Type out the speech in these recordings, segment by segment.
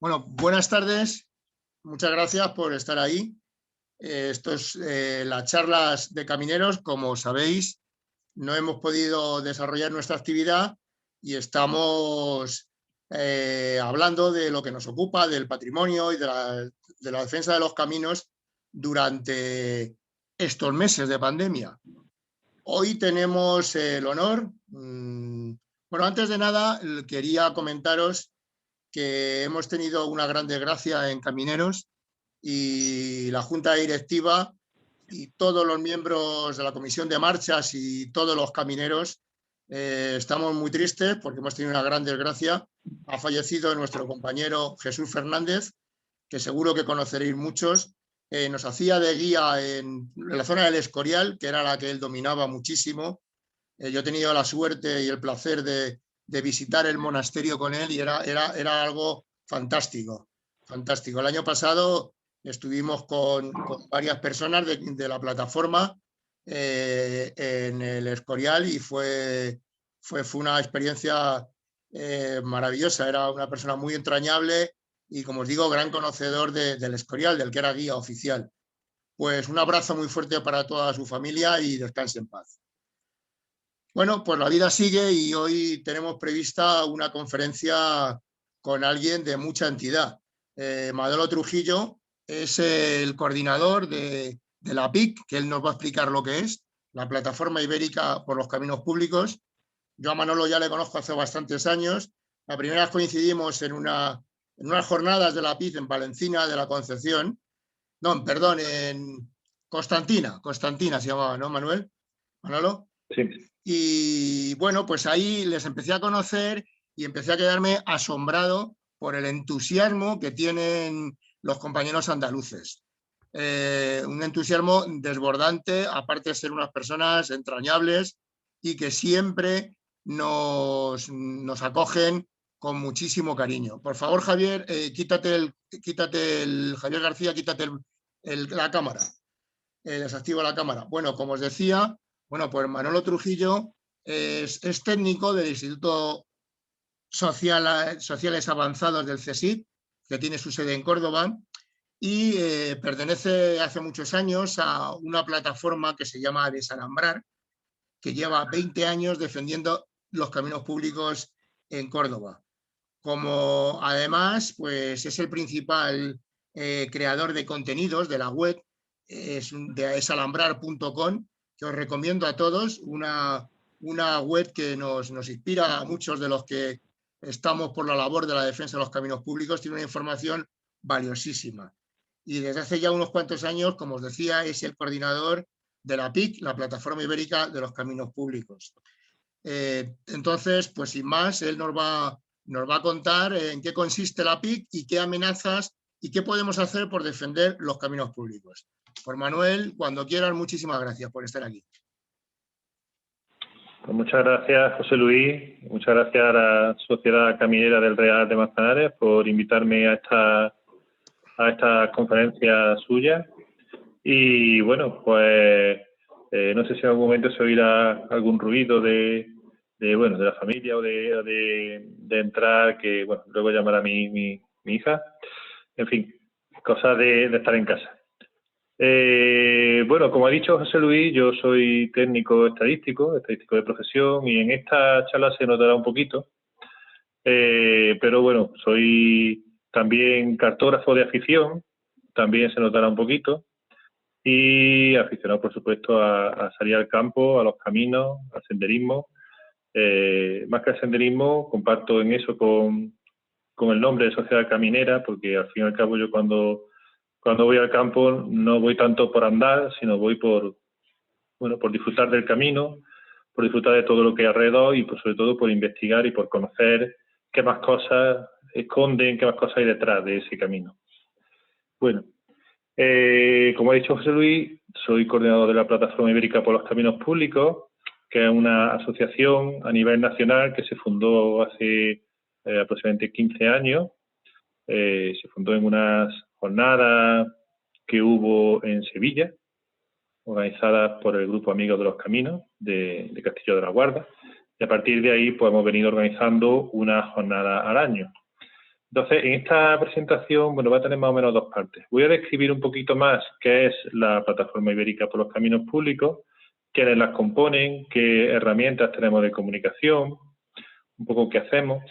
Bueno, buenas tardes. Muchas gracias por estar ahí. Esto es las charlas de camineros. Como sabéis, no hemos podido desarrollar nuestra actividad y estamos hablando de lo que nos ocupa, del patrimonio y de la defensa de los caminos durante estos meses de pandemia. Hoy tenemos el honor. Bueno, antes de nada, quería comentaros que hemos tenido una gran desgracia en Camineros y la Junta Directiva y todos los miembros de la Comisión de Marchas y todos los camineros estamos muy tristes porque hemos tenido una gran desgracia. Ha fallecido nuestro compañero Jesús Fernández, que seguro que conoceréis muchos. Nos hacía de guía en la zona del Escorial, que era la que él dominaba muchísimo. Yo he tenido la suerte y el placer de visitar el monasterio con él y era algo fantástico, fantástico. El año pasado estuvimos con varias personas de la plataforma en el Escorial y fue una experiencia maravillosa. Era una persona muy entrañable y, como os digo, gran conocedor del Escorial, del que era guía oficial. Pues un abrazo muy fuerte para toda su familia y descanse en paz. Bueno, pues la vida sigue y hoy tenemos prevista una conferencia con alguien de mucha entidad. Manolo Trujillo es el coordinador de la PIC, que él nos va a explicar lo que es, la Plataforma Ibérica por los Caminos Públicos. Yo a Manolo ya le conozco hace bastantes años. La primera vez coincidimos en unas jornadas de la PIC en Valencina de la Concepción. No, perdón, en Constantina se llamaba, ¿no, Manuel? Manolo. Sí. Y bueno, pues ahí les empecé a conocer y empecé a quedarme asombrado por el entusiasmo que tienen los compañeros andaluces. Un entusiasmo desbordante, aparte de ser unas personas entrañables y que siempre nos acogen con muchísimo cariño. Por favor, Javier, Javier García, quítate la cámara. Desactivo la cámara. Bueno, como os decía, bueno, pues Manolo Trujillo es técnico del Instituto Sociales Avanzados del CSIC, que tiene su sede en Córdoba, y pertenece hace muchos años a una plataforma que se llama Desalambrar, que lleva 20 años defendiendo los caminos públicos en Córdoba. Como además, pues es el principal creador de contenidos de la web, es de desalambrar.com, que os recomiendo a todos, una web que nos inspira a muchos de los que estamos por la labor de la defensa de los caminos públicos. Tiene una información valiosísima. Y desde hace ya unos cuantos años, como os decía, es el coordinador de la PIC, la Plataforma Ibérica de los Caminos Públicos. Entonces, pues sin más, él nos va a contar en qué consiste la PIC y qué amenazas y qué podemos hacer por defender los caminos públicos. Por Manuel, cuando quieras, muchísimas gracias por estar aquí. Pues muchas gracias, José Luis. Muchas gracias a la Sociedad Caminera del Real de Manzanares por invitarme a esta conferencia suya. Y bueno, pues no sé si en algún momento se oirá algún ruido de la familia o de entrar, que bueno, luego llamará mi hija. En fin, cosas de estar en casa. Bueno, como ha dicho José Luis, yo soy técnico estadístico de profesión, y en esta charla se notará un poquito, pero bueno, soy también cartógrafo de afición, también se notará un poquito, y aficionado, por supuesto, a salir al campo, a los caminos, al senderismo. Más que al senderismo, comparto en eso con el nombre de Sociedad Caminera, porque al fin y al cabo yo cuando voy al campo no voy tanto por andar, sino voy por disfrutar del camino, por disfrutar de todo lo que hay alrededor y sobre todo por investigar y por conocer qué más cosas esconden, qué más cosas hay detrás de ese camino. Bueno, como ha dicho José Luis, soy coordinador de la Plataforma Ibérica por los Caminos Públicos, que es una asociación a nivel nacional que se fundó hace aproximadamente 15 años. Se fundó en unas jornadas que hubo en Sevilla, organizadas por el Grupo Amigos de los Caminos de Castillo de la Guarda, y a partir de ahí pues hemos venido organizando una jornada al año. Entonces, en esta presentación, bueno, va a tener más o menos dos partes. Voy a describir un poquito más qué es la Plataforma Ibérica por los Caminos Públicos, quiénes las componen, qué herramientas tenemos de comunicación, un poco qué hacemos.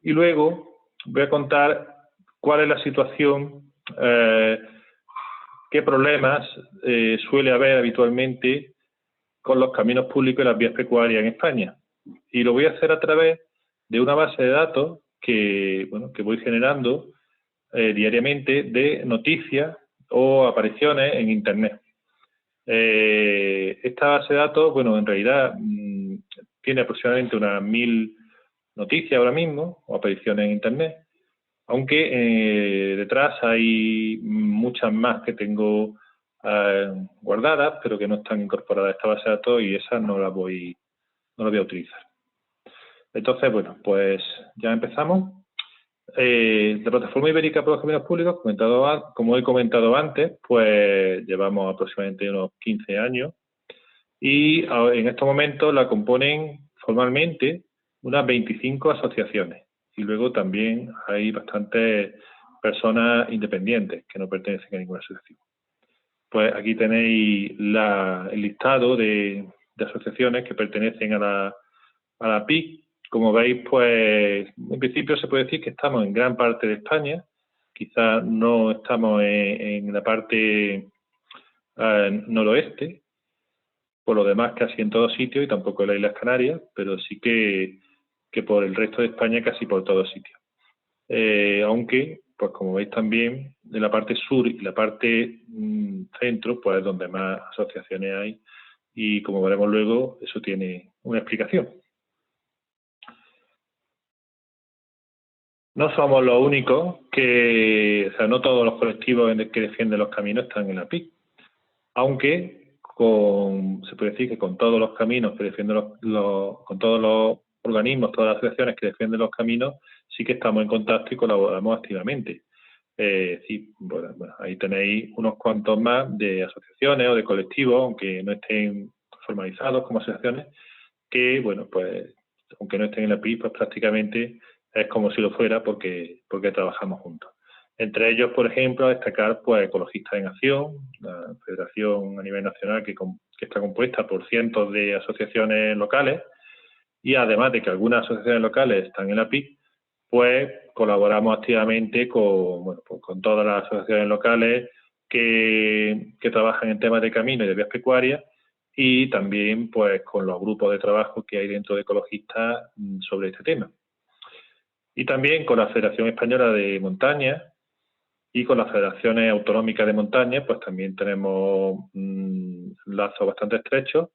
Y luego voy a contar cuál es la situación, qué problemas suele haber habitualmente con los caminos públicos y las vías pecuarias en España. Y lo voy a hacer a través de una base de datos que, bueno, que voy generando diariamente de noticias o apariciones en Internet. Esta base de datos, bueno, en realidad tiene aproximadamente unas 1000 noticias ahora mismo o apariciones en Internet, aunque detrás hay muchas más que tengo guardadas, pero que no están incorporadas a esta base de datos y esas no las voy a utilizar. Entonces, bueno, pues ya empezamos. La Plataforma Ibérica por los Caminos Públicos, como he comentado antes, pues llevamos aproximadamente unos 15 años y en estos momentos la componen formalmente unas 25 asociaciones y luego también hay bastantes personas independientes que no pertenecen a ninguna asociación. Pues aquí tenéis el listado de asociaciones que pertenecen a la PIC. Como veis, pues en principio se puede decir que estamos en gran parte de España, quizás no estamos en la parte noroeste, por lo demás casi en todos sitios y tampoco en las Islas Canarias, pero sí que por el resto de España casi por todos sitios. Aunque, pues como veis también, en la parte sur y la parte centro, pues es donde más asociaciones hay y como veremos luego, eso tiene una explicación. No somos los únicos o sea, no todos los colectivos que defienden los caminos están en la PIC, aunque se puede decir que con todos los caminos que defienden con todos los organismos, todas las asociaciones que defienden los caminos, sí que estamos en contacto y colaboramos activamente. Sí, bueno, ahí tenéis unos cuantos más de asociaciones o de colectivos, aunque no estén formalizados como asociaciones, que, bueno, pues, aunque no estén en la PIC, pues prácticamente es como si lo fuera porque trabajamos juntos. Entre ellos, por ejemplo, destacar pues Ecologistas en Acción, la federación a nivel nacional que está compuesta por cientos de asociaciones locales y además de que algunas asociaciones locales están en la PIC, pues colaboramos activamente con todas las asociaciones locales que trabajan en temas de camino y de vías pecuarias y también pues con los grupos de trabajo que hay dentro de Ecologistas sobre este tema. Y también con la Federación Española de Montaña y con las federaciones autonómicas de montaña, pues también tenemos lazos bastante estrechos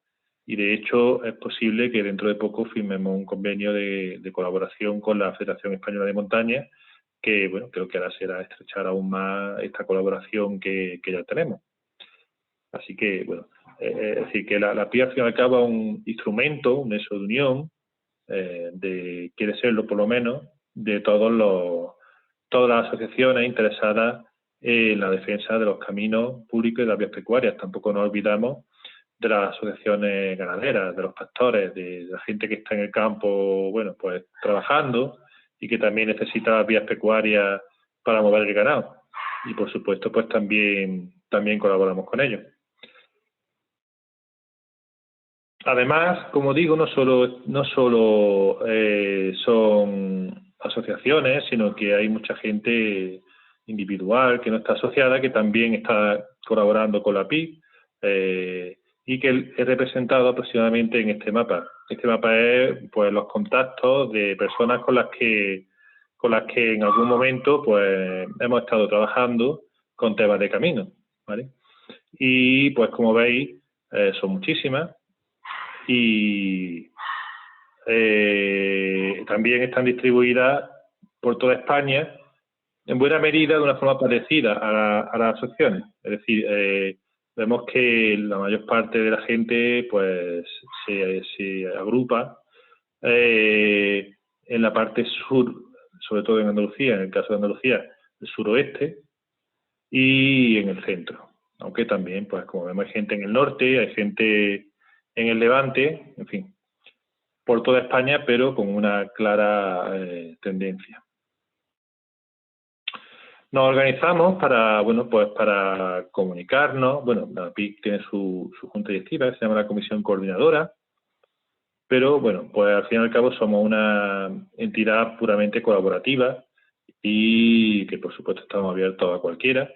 y de hecho es posible que dentro de poco firmemos un convenio de colaboración con la Federación Española de Montaña, que bueno, creo que ahora será estrechar aún más esta colaboración que ya tenemos. Así que, bueno, es decir, que la PIC al fin y al cabo es un instrumento, un nexo de unión, quiere serlo por lo menos, de todas las asociaciones interesadas en la defensa de los caminos públicos y de las vías pecuarias. Tampoco nos olvidamos de las asociaciones ganaderas, de los pastores, de la gente que está en el campo, bueno, pues trabajando y que también necesita las vías pecuarias para mover el ganado. Y por supuesto, pues también colaboramos con ellos. Además, como digo, no solo son asociaciones, sino que hay mucha gente individual que no está asociada, que también está colaborando con la PIC y que he representado aproximadamente en este mapa. Este mapa es pues los contactos de personas con las que en algún momento pues hemos estado trabajando con temas de camino, ¿vale? Y pues como veis son muchísimas. Y también están distribuidas por toda España en buena medida de una forma parecida a las asociaciones. Es decir, vemos que la mayor parte de la gente pues se agrupa en la parte sur, sobre todo en Andalucía, en el caso de Andalucía, el suroeste y en el centro. Aunque también, pues como vemos, hay gente en el norte, hay gente en el Levante, en fin, por toda España, pero con una clara tendencia. Nos organizamos para, bueno, pues para comunicarnos. Bueno, la APIC tiene su junta directiva, se llama la Comisión Coordinadora, pero bueno, pues al fin y al cabo somos una entidad puramente colaborativa y que por supuesto estamos abiertos a cualquiera.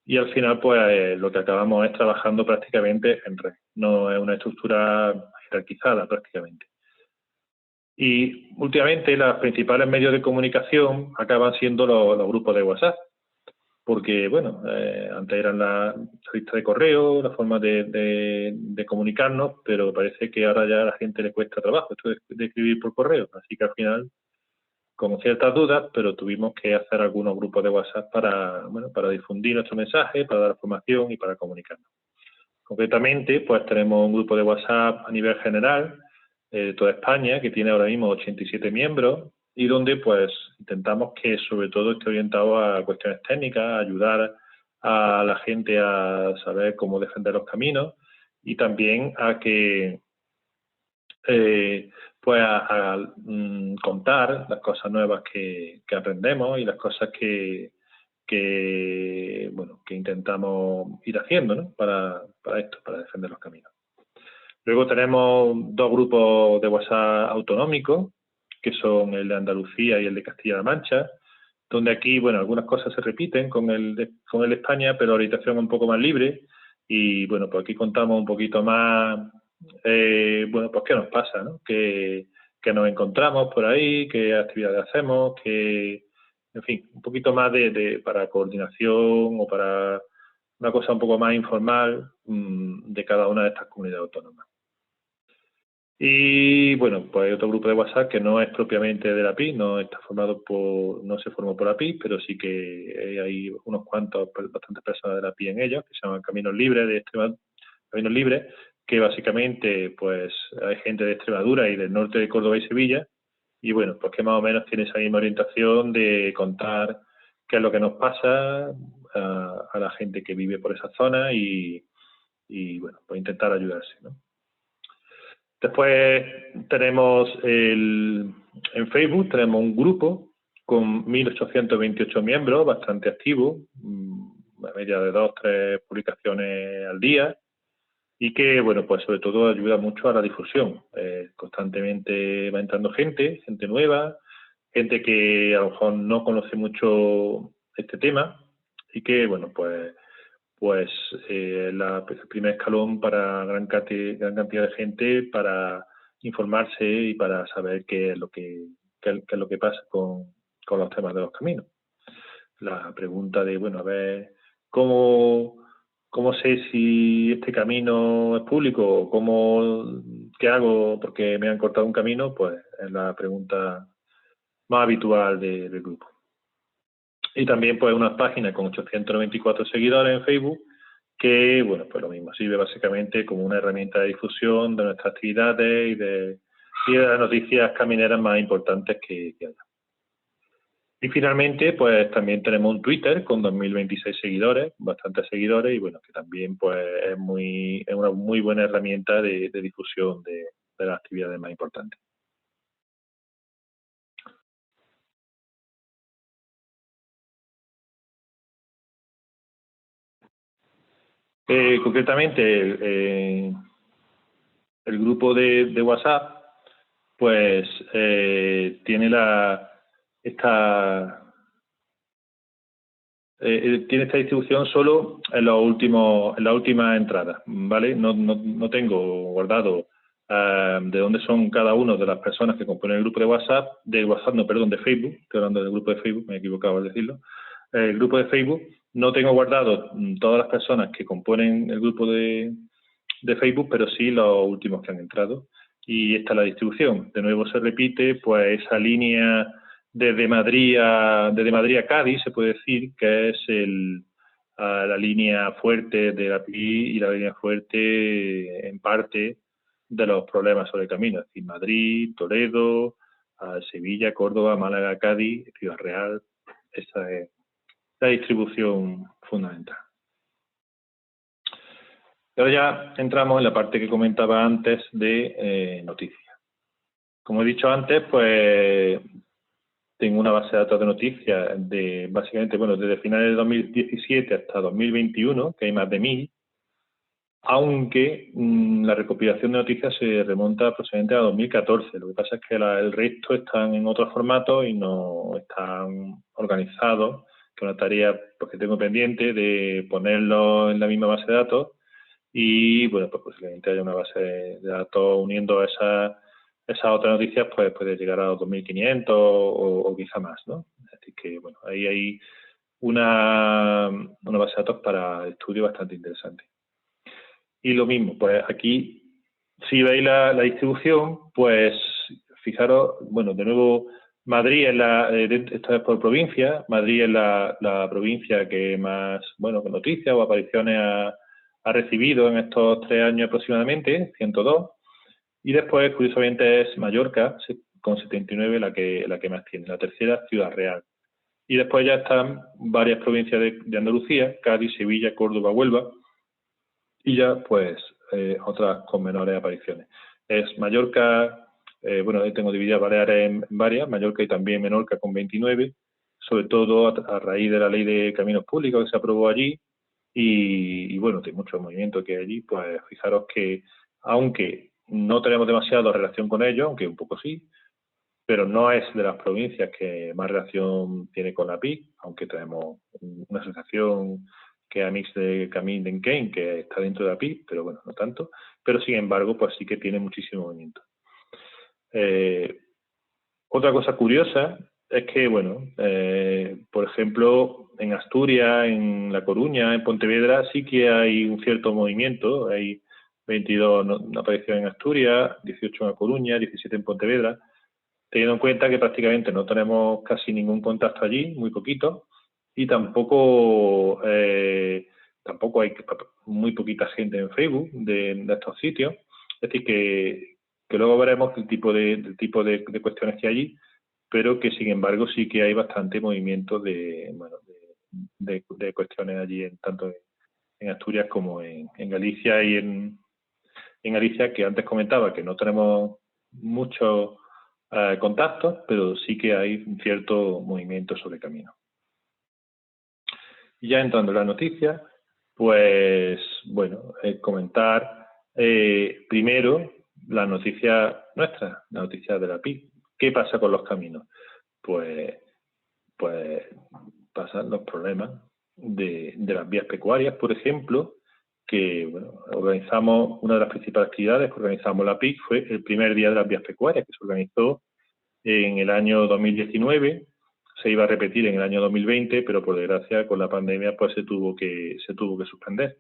Y al final, pues lo que acabamos es trabajando prácticamente en red. No es una estructura jerarquizada prácticamente. Y últimamente los principales medios de comunicación acaban siendo los grupos de WhatsApp. Porque, bueno, antes eran la lista de correo, la forma de comunicarnos, pero parece que ahora ya a la gente le cuesta trabajo esto de escribir por correo. Así que al final, con ciertas dudas, pero tuvimos que hacer algunos grupos de WhatsApp para, bueno, para difundir nuestro mensaje, para dar formación y para comunicarnos. Concretamente, pues tenemos un grupo de WhatsApp a nivel general de toda España, que tiene ahora mismo 87 miembros, y donde pues intentamos que sobre todo esté orientado a cuestiones técnicas, a ayudar a la gente a saber cómo defender los caminos y también a que pues a contar las cosas nuevas que aprendemos y las cosas que bueno, que intentamos ir haciendo, ¿no? para esto, para defender los caminos. Luego tenemos dos grupos de WhatsApp autonómicos, que son el de Andalucía y el de Castilla-La Mancha, donde aquí, bueno, algunas cosas se repiten con el de España, pero la orientación es un poco más libre. Y bueno, pues aquí contamos un poquito más, bueno, pues qué nos pasa, ¿no? Que nos encontramos por ahí, qué actividades hacemos, que, en fin, un poquito más para coordinación o para una cosa un poco más informal de cada una de estas comunidades autónomas. Y bueno, pues hay otro grupo de WhatsApp que no es propiamente de la PIC, no está formado no se formó por la PIC, pero sí que hay unos cuantos, bastantes personas de la PIC en ellos, que se llaman Caminos Libres Caminos Libres, que básicamente pues hay gente de Extremadura y del norte de Córdoba y Sevilla, y bueno, pues que más o menos tiene esa misma orientación de contar qué es lo que nos pasa a la gente que vive por esa zona y bueno, pues intentar ayudarse, ¿no? Después tenemos en Facebook tenemos un grupo con 1.828 miembros, bastante activo, a media de 2 o 3 publicaciones al día, y que, bueno, pues sobre todo ayuda mucho a la difusión. Constantemente va entrando gente nueva, gente que a lo mejor no conoce mucho este tema y que, bueno, pues el primer escalón para gran cantidad de gente para informarse y para saber qué es lo que pasa con los temas de los caminos. La pregunta de, bueno, a ver, ¿cómo sé si este camino es público o qué hago porque me han cortado un camino? Pues es la pregunta más habitual del grupo. Y también pues una página con 894 seguidores en Facebook que, bueno, pues lo mismo, sirve básicamente como una herramienta de difusión de nuestras actividades y de las noticias camineras más importantes que haya. Y finalmente, pues también tenemos un Twitter con 2.026 seguidores, bastantes seguidores, y bueno, que también pues es una muy buena herramienta de difusión de las actividades más importantes. Concretamente, el grupo de WhatsApp, pues tiene esta distribución solo en las últimas entradas, ¿vale? No tengo guardado de dónde son cada una de las personas que componen el grupo de WhatsApp, de Facebook, estoy hablando del grupo de Facebook, me he equivocado al decirlo. El grupo de Facebook, no tengo guardado todas las personas que componen el grupo de Facebook, pero sí los últimos que han entrado. Y esta es la distribución. De nuevo se repite pues esa línea desde Madrid a Cádiz, se puede decir, que es la línea fuerte de la PI y la línea fuerte en parte de los problemas sobre el camino. Es decir, Madrid, Toledo, Sevilla, Córdoba, Málaga, Cádiz, Ciudad Real. Esa es la distribución fundamental. Pero ya entramos en la parte que comentaba antes de noticias. Como he dicho antes, pues tengo una base de datos de noticias de, básicamente, bueno, desde finales de 2017 hasta 2021, que hay más de 1000, aunque la recopilación de noticias se remonta aproximadamente a 2014. Lo que pasa es que el resto están en otros formatos y no están organizados, que es una tarea que tengo pendiente de ponerlo en la misma base de datos y, bueno, pues posiblemente haya una base de datos uniendo esas otras noticias, pues puede llegar a los 2500 o quizá más, ¿no? Así que, bueno, ahí hay una base de datos para estudio bastante interesante. Y lo mismo, pues aquí, si veis la distribución, pues fijaros, bueno, de nuevo, Madrid esto es por provincia, Madrid es la provincia que más, bueno, noticias o apariciones ha recibido en estos 3 años aproximadamente, 102, y después, curiosamente, es Mallorca, con 79, la que más tiene, la tercera, Ciudad Real. Y después ya están varias provincias de Andalucía, Cádiz, Sevilla, Córdoba, Huelva, y ya pues otras con menores apariciones. Es Mallorca, bueno, tengo divididas Baleares en varias, Mallorca y también Menorca con 29, sobre todo a raíz de la ley de caminos públicos que se aprobó allí y bueno, de mucho movimiento que hay allí, pues fijaros que aunque no tenemos demasiada relación con ellos, aunque un poco sí, pero no es de las provincias que más relación tiene con la PIC, aunque tenemos una asociación que es Mix de Camín de Kane, que está dentro de la PIC, pero bueno, no tanto, pero sin embargo, pues sí que tiene muchísimo movimiento. Otra cosa curiosa es que, bueno, por ejemplo, en Asturias, en La Coruña, en Pontevedra, sí que hay un cierto movimiento, hay 22 apariciones en Asturias, 18 en La Coruña, 17 en Pontevedra, teniendo en cuenta que prácticamente no tenemos casi ningún contacto allí, muy poquito, y tampoco hay muy poquita gente en Facebook de estos sitios. Es decir, que luego veremos el tipo de cuestiones que hay allí, pero que sin embargo sí que hay bastante movimiento de cuestiones allí, tanto en Asturias como en Galicia y en Galicia, que antes comentaba que no tenemos muchos contactos, pero sí que hay un cierto movimiento sobre camino. Y ya entrando en las noticias, pues bueno, comentar primero la noticia nuestra, la noticia de la PIC. ¿Qué pasa con los caminos? Pues pasan los problemas de las vías pecuarias, por ejemplo, que bueno, organizamos una de las principales actividades que organizamos la PIC fue el primer día de las vías pecuarias, que se organizó en el año 2019, se iba a repetir en el año 2020, pero por desgracia con la pandemia pues se tuvo que suspender.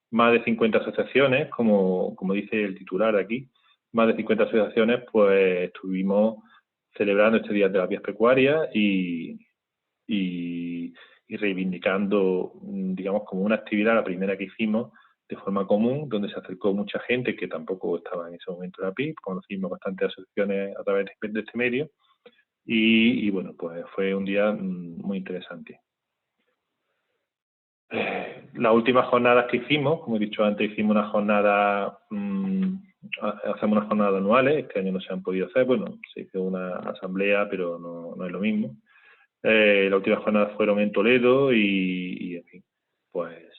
Más de 50 asociaciones, como dice el titular aquí, más de 50 asociaciones pues estuvimos celebrando este día de las vías pecuarias y reivindicando, digamos, como una actividad, la primera que hicimos de forma común, donde se acercó mucha gente que tampoco estaba en ese momento en la PIC, conocimos bastantes asociaciones a través de este medio y bueno, pues fue un día muy interesante. Las últimas jornadas que hicimos, como he dicho antes, hicimos una jornada, hacemos unas jornadas anuales, este año no se han podido hacer, bueno, se hizo una asamblea, pero no es lo mismo. Las últimas jornadas fueron en Toledo y en fin, pues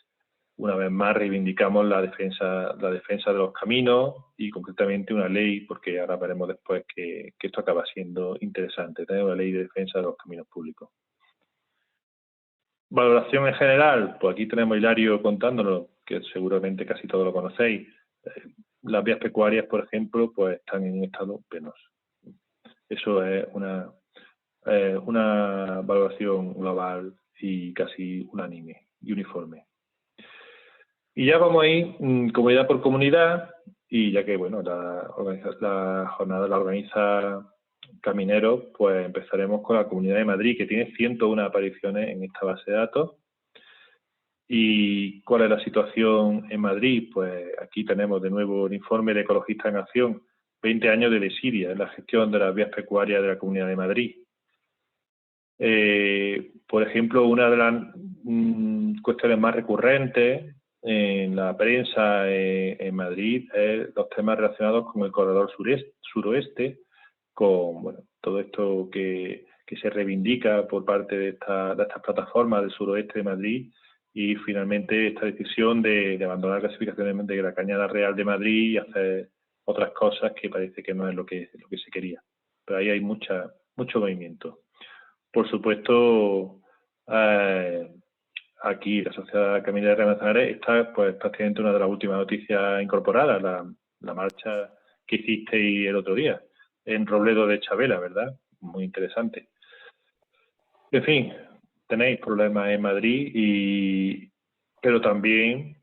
una vez más reivindicamos la defensa de los caminos y concretamente una ley, porque ahora veremos después que esto acaba siendo interesante, tener una ley de defensa de los caminos públicos. Valoración en general, pues aquí tenemos a Hilario contándolo, que seguramente casi todos lo conocéis. Las vías pecuarias, por ejemplo, pues están en un estado penoso. Eso es una valoración global y casi unánime y uniforme. Y ya vamos a ir comunidad por comunidad, y ya que bueno, la jornada la organiza Camineros, pues empezaremos con la Comunidad de Madrid, que tiene 101 apariciones en esta base de datos. ¿Y cuál es la situación en Madrid? Pues aquí tenemos de nuevo el informe de Ecologistas en Acción, 20 años de desidia en la gestión de las vías pecuarias de la Comunidad de Madrid. Por ejemplo, una de las cuestiones más recurrentes en la prensa en Madrid es los temas relacionados con el corredor suroeste, con bueno, todo esto que que se reivindica por parte de estas plataformas del suroeste de Madrid, y finalmente esta decisión de abandonar la clasificación de la Cañada Real de Madrid y hacer otras cosas que parece que no es lo que se quería. Pero ahí hay mucho movimiento. Por supuesto, aquí la Sociedad Caminera de Manzanares está pues prácticamente una de las últimas noticias incorporadas, la marcha que hicisteis el otro día en Robledo de Chavela, ¿verdad? Muy interesante. En fin, tenéis problemas en Madrid, pero también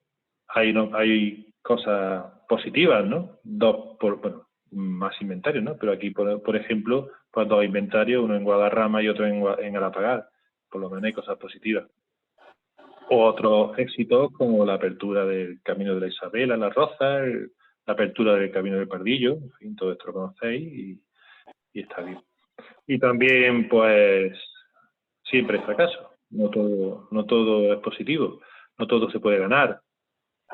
hay cosas positivas, ¿no? Más inventarios, ¿no? Pero aquí, por ejemplo, pues 2 inventarios, uno en Guadarrama y otro en Galapagar. Por lo menos hay cosas positivas. Otros éxitos como la apertura del Camino de la Isabela, Las Rozas, la apertura del Camino del Pardillo, en fin, todo esto lo conocéis y está bien. Y también, pues, siempre hay fracaso. No todo es positivo. No todo se puede ganar.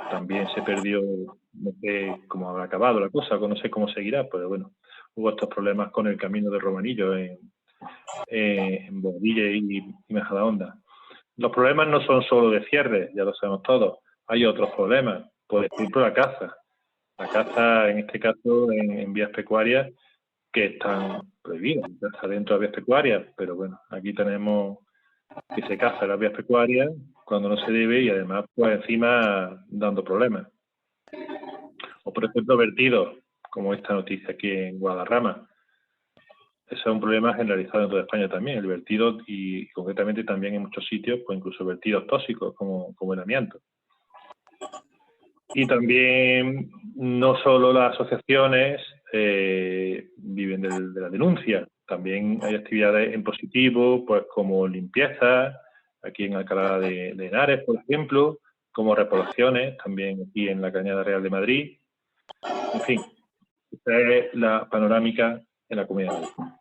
También se perdió, no sé cómo habrá acabado la cosa, no sé cómo seguirá, pero bueno, hubo estos problemas con el camino de Romanillo en Bobadilla y Majadahonda. Los problemas no son solo de cierre, ya lo sabemos todos. Hay otros problemas. Por ejemplo, la caza. La caza, en este caso, en vías pecuarias, que están prohibidas. Está dentro de vías pecuarias, pero bueno, aquí tenemos que se caza en las vías pecuarias cuando no se debe y además, pues encima, dando problemas. O, por ejemplo, vertidos, como esta noticia aquí en Guadarrama. Ese es un problema generalizado en toda España también, el vertido, y concretamente también en muchos sitios, pues incluso vertidos tóxicos como el amianto. Y también no solo las asociaciones viven de la denuncia, también hay actividades en positivo, pues como limpieza, aquí en Alcalá de Henares, por ejemplo, como repoblaciones, también aquí en la Cañada Real de Madrid. En fin, esta es la panorámica en la Comunidad de Madrid.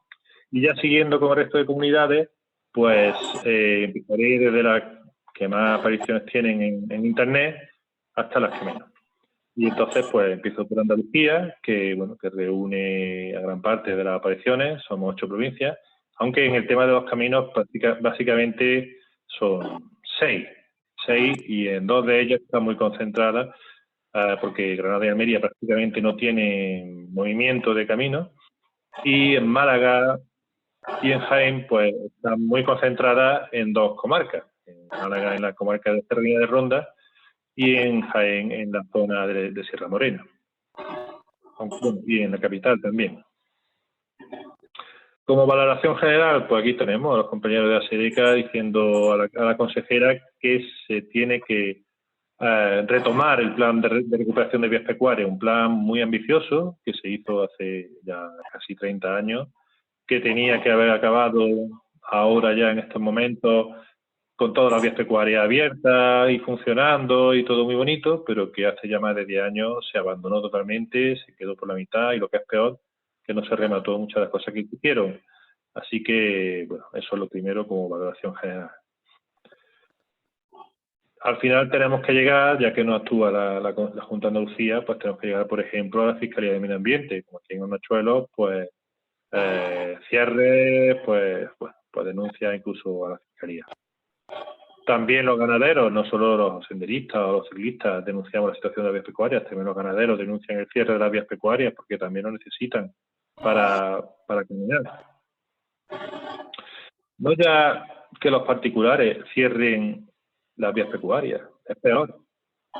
Y ya siguiendo con el resto de comunidades, pues empezaré desde las que más apariciones tienen en Internet hasta las que menos. Y entonces, pues empiezo por Andalucía, que bueno, que reúne a gran parte de las apariciones, somos 8 provincias, aunque en el tema de los caminos básicamente son 6, y en 2 de ellas están muy concentradas, porque Granada y Almería prácticamente no tienen movimiento de caminos, y en Málaga y en Jaén, pues están muy concentradas en 2 comarcas, en Málaga en la comarca de Cerdeña de Ronda, y en Jaén, en la zona de Sierra Morena. Y en la capital también. Como valoración general, pues aquí tenemos a los compañeros de ASEDECA diciendo a la consejera que se tiene que retomar el plan de recuperación de vías pecuarias, un plan muy ambicioso que se hizo hace ya casi 30 años, que tenía que haber acabado ahora ya en estos momentos con todas las vías pecuarias abiertas y funcionando y todo muy bonito, pero que hace ya más de 10 años se abandonó totalmente, se quedó por la mitad y lo que es peor, que no se remató muchas de las cosas que hicieron. Así que, bueno, eso es lo primero como valoración general. Al final tenemos que llegar, ya que no actúa la Junta de Andalucía, pues tenemos que llegar, por ejemplo, a la Fiscalía de Medio Ambiente, como aquí en Hornachuelos, pues cierre, pues denuncia incluso a la Fiscalía. También los ganaderos, no solo los senderistas o los ciclistas, denunciamos la situación de las vías pecuarias, también los ganaderos denuncian el cierre de las vías pecuarias porque también lo necesitan para caminar. No ya que los particulares cierren las vías pecuarias, es peor.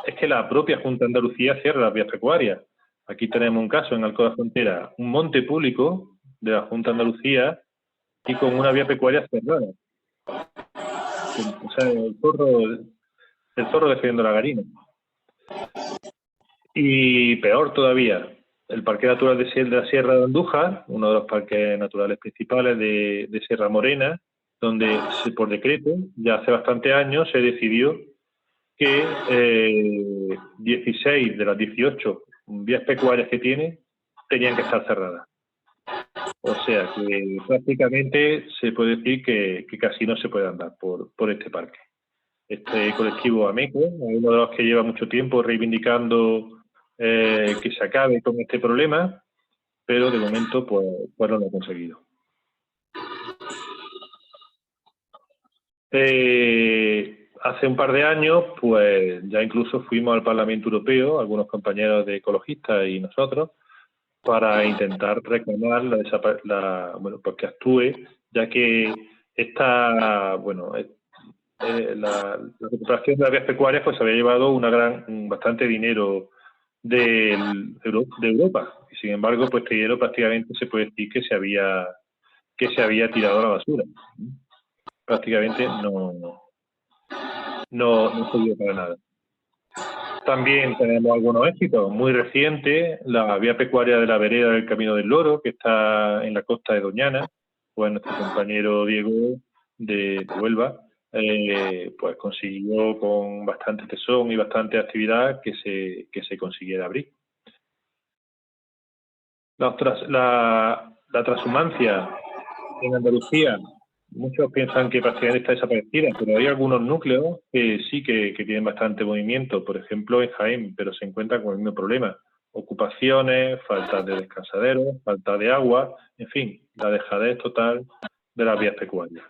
Es que la propia Junta de Andalucía cierra las vías pecuarias. Aquí tenemos un caso en Alcoa de Frontera, un monte público de la Junta de Andalucía y con una vía pecuaria cerrada. O sea, el zorro defendiendo la gallina. Y peor todavía, el Parque Natural de la Sierra de Andújar, uno de los parques naturales principales de Sierra Morena, donde por decreto, ya hace bastantes años, se decidió que 16 de las 18 vías pecuarias que tiene tenían que estar cerradas. O sea que prácticamente se puede decir que casi no se puede andar por este parque. Este colectivo AMECO es uno de los que lleva mucho tiempo reivindicando que se acabe con este problema, pero de momento pues no lo ha conseguido. Hace un par de años, pues ya incluso fuimos al Parlamento Europeo, algunos compañeros de ecologistas y nosotros, para intentar reclamar bueno, pues que actúe, ya que la recuperación de las vías pecuarias pues había llevado bastante dinero de Europa, y sin embargo pues este dinero prácticamente se puede decir que se había tirado a la basura. Prácticamente no sirvió para nada. También tenemos algunos éxitos muy recientes: la vía pecuaria de la vereda del Camino del Loro, que está en la costa de Doñana. Pues nuestro compañero Diego de Huelva pues consiguió con bastante tesón y bastante actividad que se consiguiera abrir. La transhumancia en Andalucía, muchos piensan que prácticamente está desaparecida, pero hay algunos núcleos que sí que tienen bastante movimiento. Por ejemplo, en Jaén, pero se encuentran con el mismo problema: ocupaciones, falta de descansaderos, falta de agua, en fin, la dejadez total de las vías pecuarias.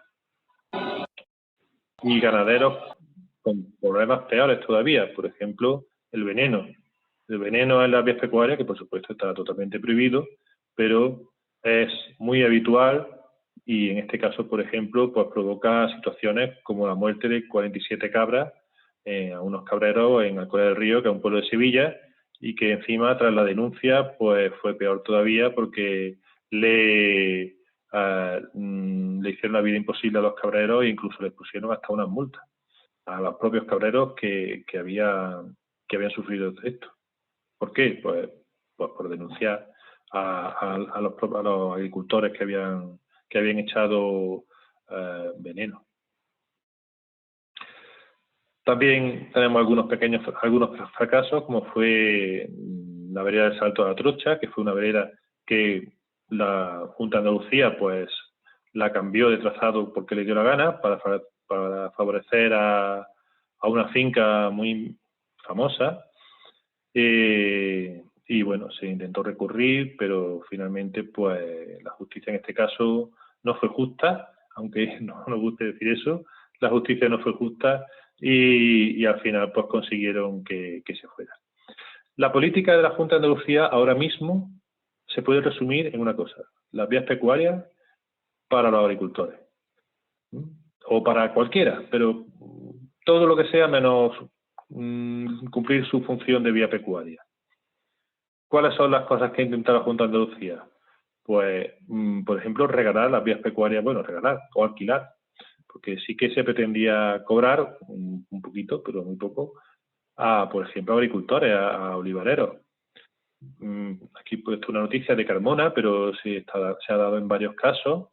Y ganaderos con problemas peores todavía, por ejemplo, el veneno. El veneno en las vías pecuarias, que por supuesto está totalmente prohibido, pero es muy habitual, y en este caso, por ejemplo, pues provoca situaciones como la muerte de 47 cabras a unos cabreros en Alcolea del Río, que es un pueblo de Sevilla, y que encima, tras la denuncia, pues fue peor todavía, porque le hicieron la vida imposible a los cabreros e incluso les pusieron hasta unas multas a los propios cabreros que habían sufrido esto. ¿Por qué? Pues por denunciar a los agricultores que habían echado veneno. También tenemos algunos fracasos, como fue la vereda del Salto de la Trocha, que fue una vereda que la Junta de Andalucía pues la cambió de trazado porque le dio la gana, para favorecer a una finca muy famosa. Y bueno, se intentó recurrir, pero finalmente pues la justicia en este caso no fue justa, aunque no nos guste decir eso. La justicia no fue justa y al final pues consiguieron que se fuera. La política de la Junta de Andalucía ahora mismo se puede resumir en una cosa: las vías pecuarias para los agricultores, o para cualquiera, pero todo lo que sea menos cumplir su función de vía pecuaria. ¿Cuáles son las cosas que ha intentado la Junta de Andalucía? Pues, por ejemplo, regalar las vías pecuarias, bueno, regalar o alquilar, porque sí que se pretendía cobrar un poquito, pero muy poco, por ejemplo, a agricultores, a olivareros. Aquí he puesto una noticia de Carmona, pero se ha dado en varios casos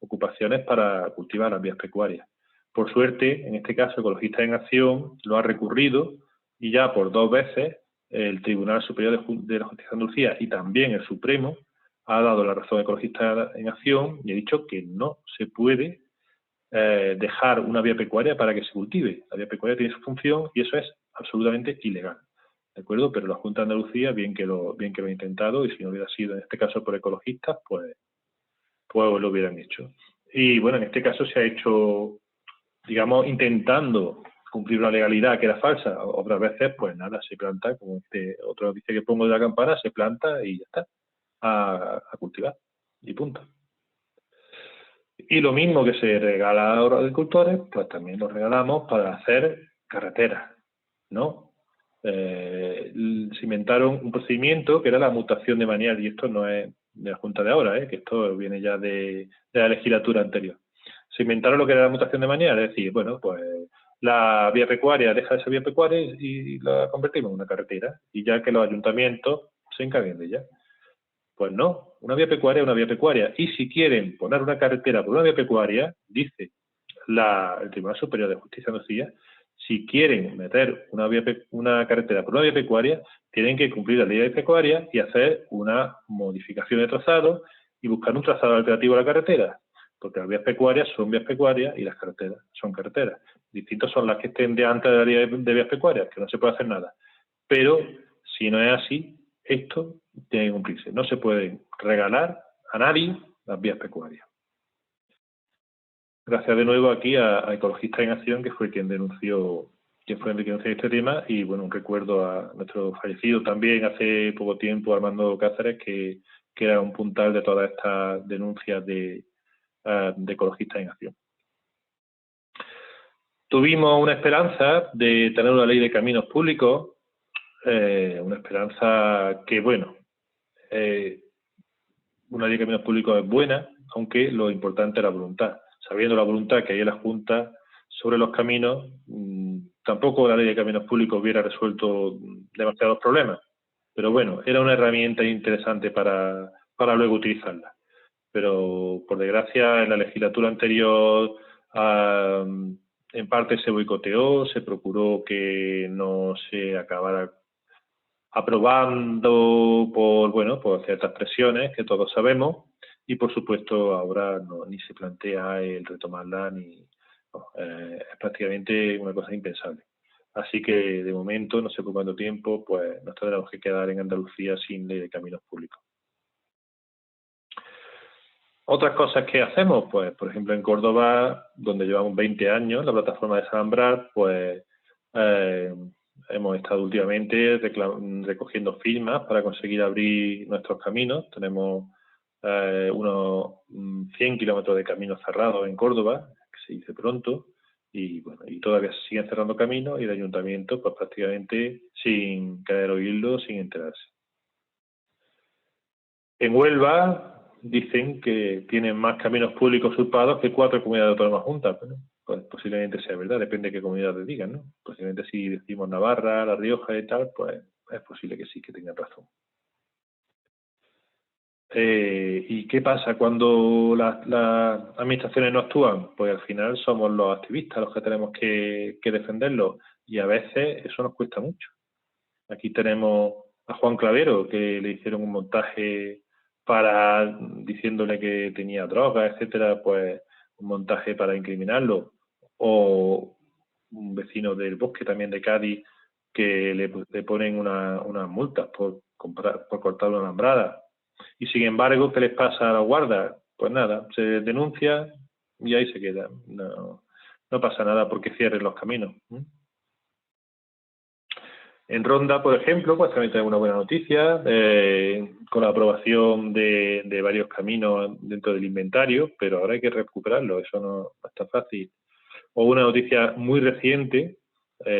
ocupaciones para cultivar las vías pecuarias. Por suerte, en este caso, Ecologistas en Acción lo ha recurrido, y ya por 2 veces el Tribunal Superior de la Justicia de Andalucía y también el Supremo ha dado la razón a Ecologistas en Acción y ha dicho que no se puede dejar una vía pecuaria para que se cultive. La vía pecuaria tiene su función y eso es absolutamente ilegal, ¿de acuerdo? Pero la Junta de Andalucía bien que lo ha intentado, y si no hubiera sido en este caso por ecologistas, pues lo hubieran hecho. Y bueno, en este caso se ha hecho, digamos, intentando cumplir una legalidad que era falsa. Otras veces, pues nada, se planta, como otra noticia que pongo de la campana, se planta y ya está, a cultivar, y punto. Y lo mismo que se regala a los agricultores, pues también lo regalamos para hacer carreteras, ¿no? Se inventaron un procedimiento que era la mutación de manial, y esto no es de la Junta de ahora, que esto viene ya de la legislatura anterior. Se inventaron lo que era la mutación de manial, es decir, bueno, pues la vía pecuaria deja de ser vía pecuaria y la convertimos en una carretera, y ya que los ayuntamientos se encarguen de ella. Pues no, una vía pecuaria es una vía pecuaria, y si quieren poner una carretera por una vía pecuaria, dice el Tribunal Superior de Justicia de Andalucía, si quieren meter una carretera por una vía pecuaria, tienen que cumplir la ley de pecuaria y hacer una modificación de trazado y buscar un trazado alternativo a la carretera, porque las vías pecuarias son vías pecuarias y las carreteras son carreteras. Distintos son las que estén de antes de la ley de vías pecuarias, que no se puede hacer nada. Pero si no es así, esto tiene que cumplirse. No se puede regalar a nadie las vías pecuarias. gracias de nuevo aquí a Ecologistas en Acción, que fue quien denunció este tema, y bueno, un recuerdo a nuestro fallecido también hace poco tiempo, Armando Cáceres, que era un puntal de todas estas denuncias de Ecologistas en Acción. Tuvimos una esperanza de tener una ley de caminos públicos, una esperanza que, bueno, una ley de caminos públicos es buena, aunque lo importante es la voluntad. Sabiendo la voluntad que hay en la Junta sobre los caminos, tampoco la ley de caminos públicos hubiera resuelto demasiados problemas. Pero bueno, era una herramienta interesante para luego utilizarla. Pero por desgracia en la legislatura anterior en parte se boicoteó, se procuró que no se acabara aprobando por ciertas presiones que todos sabemos, y por supuesto ahora ni se plantea el retomarla, es prácticamente una cosa impensable. Así que de momento, no sé por cuánto tiempo, pues nos tendremos que quedar en Andalucía sin ley de caminos públicos. Otras cosas que hacemos, pues por ejemplo en Córdoba, donde llevamos 20 años, la plataforma de Desalambrar, pues hemos estado últimamente recogiendo firmas para conseguir abrir nuestros caminos. Tenemos unos 100 kilómetros de caminos cerrados en Córdoba, que se dice pronto, y bueno, y todavía se siguen cerrando caminos, y el ayuntamiento pues prácticamente sin querer oírlo, sin enterarse. En Huelva dicen que tienen más caminos públicos usurpados que 4 comunidades autónomas juntas. Bueno, pues posiblemente sea verdad, depende de qué comunidades digan, ¿no? Posiblemente si decimos Navarra, La Rioja y tal, pues es posible que sí, que tengan razón. ¿Y qué pasa cuando las administraciones no actúan? Pues al final somos los activistas los que tenemos que defenderlos, y a veces eso nos cuesta mucho. Aquí tenemos a Juan Clavero, que le hicieron un montaje diciéndole que tenía drogas, etcétera, pues un montaje para incriminarlo. O un vecino del Bosque, también de Cádiz, que le ponen unas multas por cortar una alambrada. Y sin embargo, ¿qué les pasa a los guardas? Pues nada, se denuncia y ahí se queda. No pasa nada porque cierren los caminos. En Ronda, por ejemplo, pues también tenemos una buena noticia, con la aprobación de varios caminos dentro del inventario, pero ahora hay que recuperarlo, eso no está fácil. O una noticia muy reciente,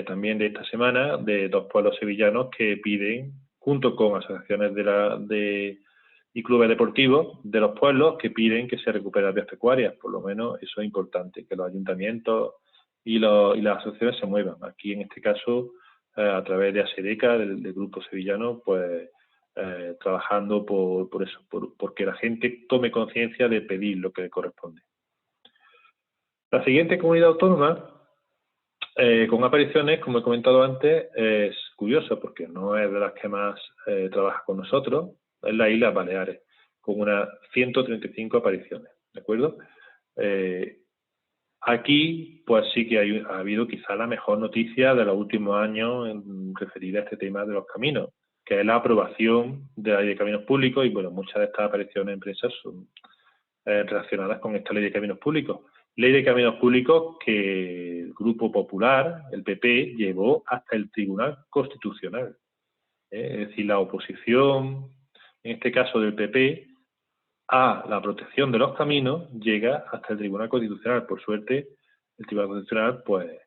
también de esta semana, de 2 pueblos sevillanos que piden, junto con asociaciones y clubes deportivos de los pueblos, que piden que se recuperen las vías pecuarias. Por lo menos eso es importante, que los ayuntamientos y las asociaciones se muevan. Aquí, en este caso, a través de ASEDECA, del grupo sevillano, pues trabajando por eso, porque la gente tome conciencia de pedir lo que le corresponde. La siguiente comunidad autónoma, con apariciones, como he comentado antes, es curioso porque no es de las que más trabaja con nosotros, es la Islas Baleares, con unas 135 apariciones, ¿de acuerdo? Aquí, pues sí que ha habido quizá la mejor noticia de los últimos años referida a este tema de los caminos, que es la aprobación de la ley de caminos públicos, y bueno, muchas de estas apariciones en prensa son relacionadas con esta ley de caminos públicos. Ley de caminos públicos que el Grupo Popular, el PP, llevó hasta el Tribunal Constitucional. Es decir, la oposición, en este caso del PP, a la protección de los caminos llega hasta el Tribunal Constitucional. Por suerte, el Tribunal Constitucional pues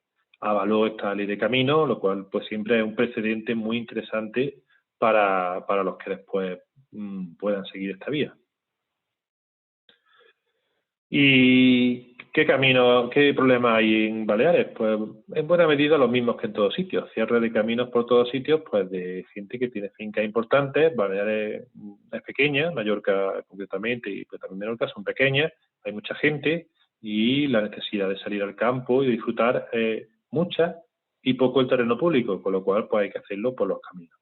avaló esta ley de caminos, lo cual pues siempre es un precedente muy interesante para los que después puedan seguir esta vía. ¿Y qué problema hay en Baleares? Pues en buena medida los mismos que en todos sitios. Cierre de caminos por todos sitios, pues de gente que tiene fincas importantes. Baleares es pequeña, Mallorca concretamente y pues también Menorca son pequeñas, hay mucha gente y la necesidad de salir al campo y de disfrutar mucha y poco el terreno público, con lo cual pues hay que hacerlo por los caminos.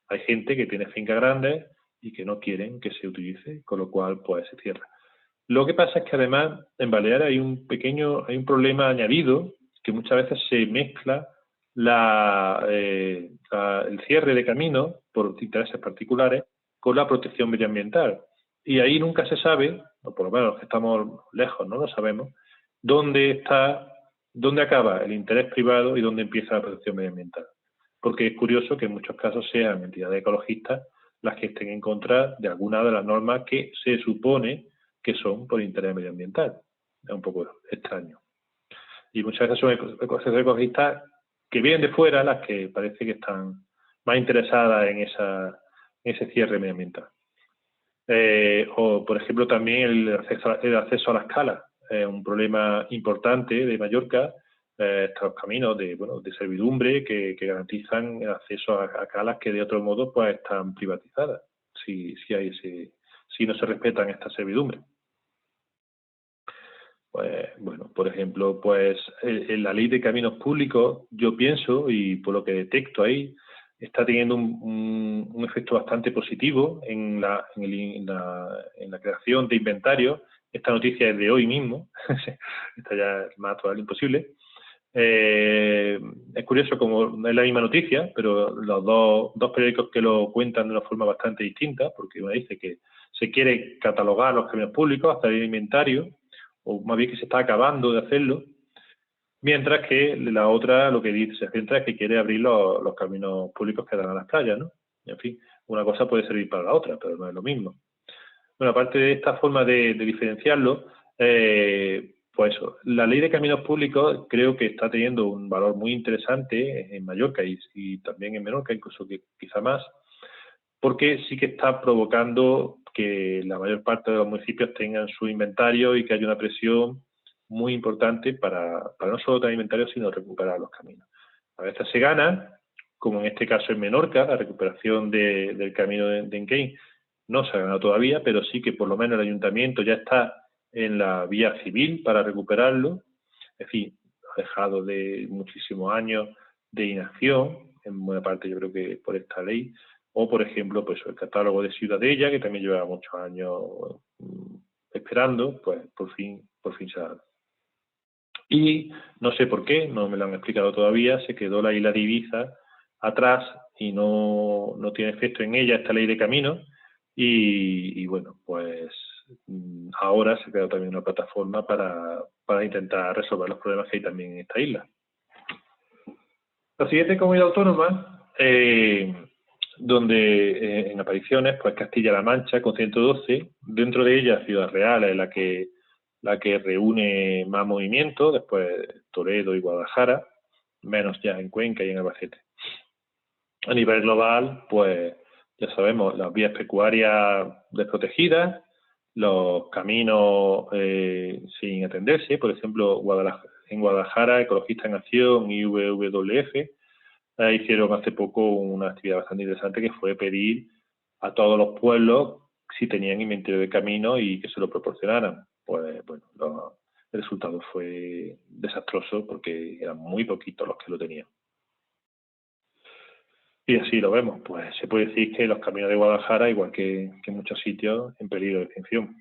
Hay gente que tiene fincas grandes y que no quieren que se utilice, con lo cual pues se cierra. Lo que pasa es que además en Baleares hay un problema añadido, que muchas veces se mezcla el cierre de caminos por intereses particulares con la protección medioambiental. Y ahí nunca se sabe, o por lo menos los que estamos lejos no lo sabemos, dónde acaba el interés privado y dónde empieza la protección medioambiental. Porque es curioso que en muchos casos sean entidades ecologistas las que estén en contra de alguna de las normas que se supone que son por interés medioambiental. Es un poco extraño. Y muchas veces son ecologistas que vienen de fuera las que parece que están más interesadas en ese cierre medioambiental. O, por ejemplo, también el acceso a las calas. Un problema importante de Mallorca, estos caminos de servidumbre que garantizan el acceso a calas que de otro modo pues están privatizadas, si no se respetan estas servidumbres. Pues, bueno, por ejemplo, pues en la ley de caminos públicos, yo pienso, y por lo que detecto ahí, está teniendo un efecto bastante positivo en la creación de inventarios. Esta noticia es de hoy mismo, esta ya es más actual imposible. Es curioso como es la misma noticia, pero los dos periódicos que lo cuentan de una forma bastante distinta, porque uno dice que se quiere catalogar los caminos públicos, hacer el inventario, o más bien que se está acabando de hacerlo, mientras que la otra lo que dice se centra es que quiere abrir los caminos públicos que dan a las playas, ¿no? En fin, una cosa puede servir para la otra, pero no es lo mismo. Bueno, aparte de esta forma de diferenciarlo, pues eso, la ley de caminos públicos creo que está teniendo un valor muy interesante en Mallorca y también en Menorca, incluso que quizá más, porque sí que está provocando que la mayor parte de los municipios tengan su inventario y que haya una presión muy importante para no solo tener inventario, sino recuperar los caminos. A veces se gana, como en este caso en Menorca, la recuperación del camino de Encain no se ha ganado todavía, pero sí que por lo menos el ayuntamiento ya está en la vía civil para recuperarlo. En fin, ha dejado de muchísimos años de inacción, en buena parte yo creo que por esta ley, o por ejemplo pues el catálogo de Ciudadella, que también lleva muchos años esperando, pues por fin se ha dado. Y no sé por qué, no me lo han explicado todavía, se quedó la isla de Ibiza atrás y no tiene efecto en ella esta ley de caminos y bueno, pues ahora se ha creado también una plataforma para intentar resolver los problemas que hay también en esta isla. La siguiente comunidad autónoma, donde en apariciones, pues Castilla-La Mancha con 112, dentro de ella Ciudad Real es la que reúne más movimientos, después Toledo y Guadalajara, menos ya en Cuenca y en Albacete. A nivel global, pues ya sabemos, las vías pecuarias desprotegidas, los caminos sin atenderse, por ejemplo, en Guadalajara, Ecologistas en Acción y WWF hicieron hace poco una actividad bastante interesante que fue pedir a todos los pueblos si tenían inventario de camino y que se lo proporcionaran. Pues bueno, el resultado fue desastroso porque eran muy poquitos los que lo tenían. Y así lo vemos, pues se puede decir que los caminos de Guadalajara, igual que en muchos sitios, en peligro de extinción.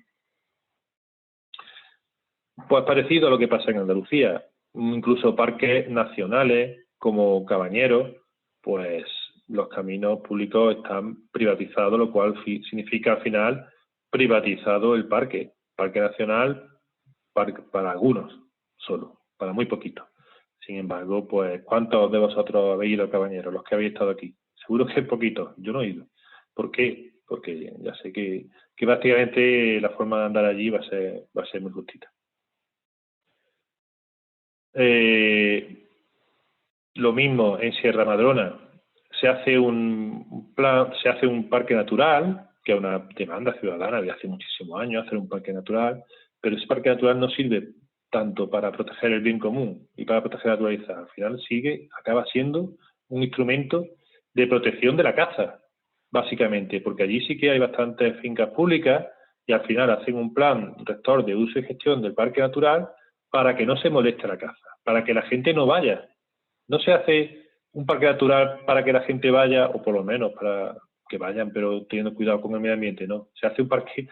Pues parecido a lo que pasa en Andalucía, incluso parques nacionales como Cabañeros, pues los caminos públicos están privatizados, lo cual significa al final privatizado el parque nacional para algunos solo, para muy poquitos. Sin embargo, pues ¿cuántos de vosotros habéis ido a Cabañeros, los que habéis estado aquí? Seguro que es poquito, yo no he ido. ¿Por qué? Porque ya sé que prácticamente la forma de andar allí va a ser muy justita. Lo mismo en Sierra Madrona, se hace un parque natural, que es una demanda ciudadana de hace muchísimos años, hacer un parque natural, pero ese parque natural no sirve tanto para proteger el bien común y para proteger la naturaleza. Al final acaba siendo un instrumento de protección de la caza, básicamente, porque allí sí que hay bastantes fincas públicas y al final hacen un plan rector de uso y gestión del parque natural para que no se moleste la caza, para que la gente no vaya. No se hace un parque natural para que la gente vaya, o por lo menos para que vayan, pero teniendo cuidado con el medio ambiente, no. Se hace un parque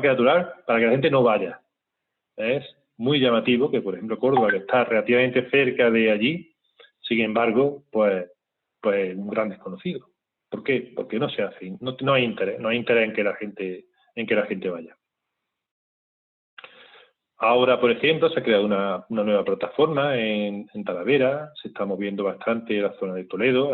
natural para que la gente no vaya. Es muy llamativo que, por ejemplo, Córdoba, que está relativamente cerca de allí, sin embargo, pues un gran desconocido. ¿Por qué? Porque no se hace, no hay interés en que la gente vaya. Ahora, por ejemplo, se ha creado una nueva plataforma en Talavera, se está moviendo bastante la zona de Toledo,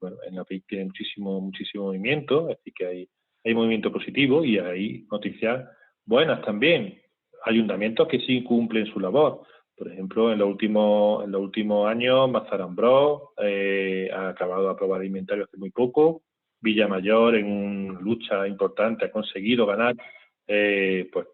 bueno, en la que tiene muchísimo movimiento, así que hay movimiento positivo y hay noticias buenas también. Ayuntamientos que sí cumplen su labor. Por ejemplo, en los últimos años, Mazarambros ha acabado de aprobar el inventario hace muy poco. Villamayor, en una lucha importante, ha conseguido ganar pues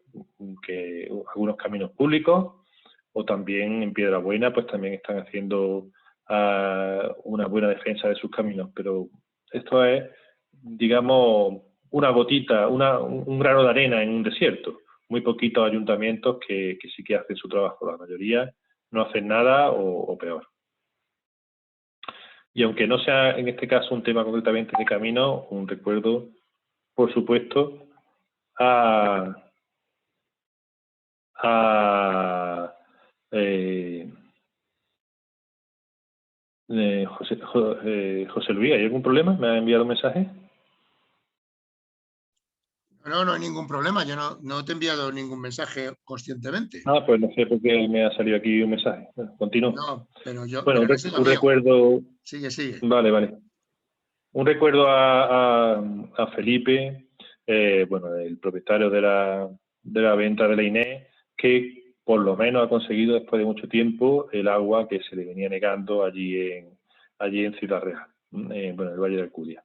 que algunos caminos públicos, o también en Piedrabuena pues también están haciendo una buena defensa de sus caminos, pero esto es, digamos, una gotita, un grano de arena en un desierto. Muy poquitos ayuntamientos que sí que hacen su trabajo, la mayoría no hacen nada o peor. Y aunque no sea en este caso un tema concretamente de camino, un recuerdo, por supuesto, a José Luis, ¿hay algún problema? ¿Me ha enviado un mensaje? No, no hay ningún problema. Yo no te he enviado ningún mensaje conscientemente. Ah, pues no sé por qué me ha salido aquí un mensaje. Bueno, continúo. No, pero Bueno, no será un mío. recuerdo. Sigue. Vale. Un recuerdo a Felipe, bueno, el propietario de la venta de la Inés, que por lo menos ha conseguido después de mucho tiempo el agua que se le venía negando allí en Ciudad Real, bueno, en el Valle de Alcudia.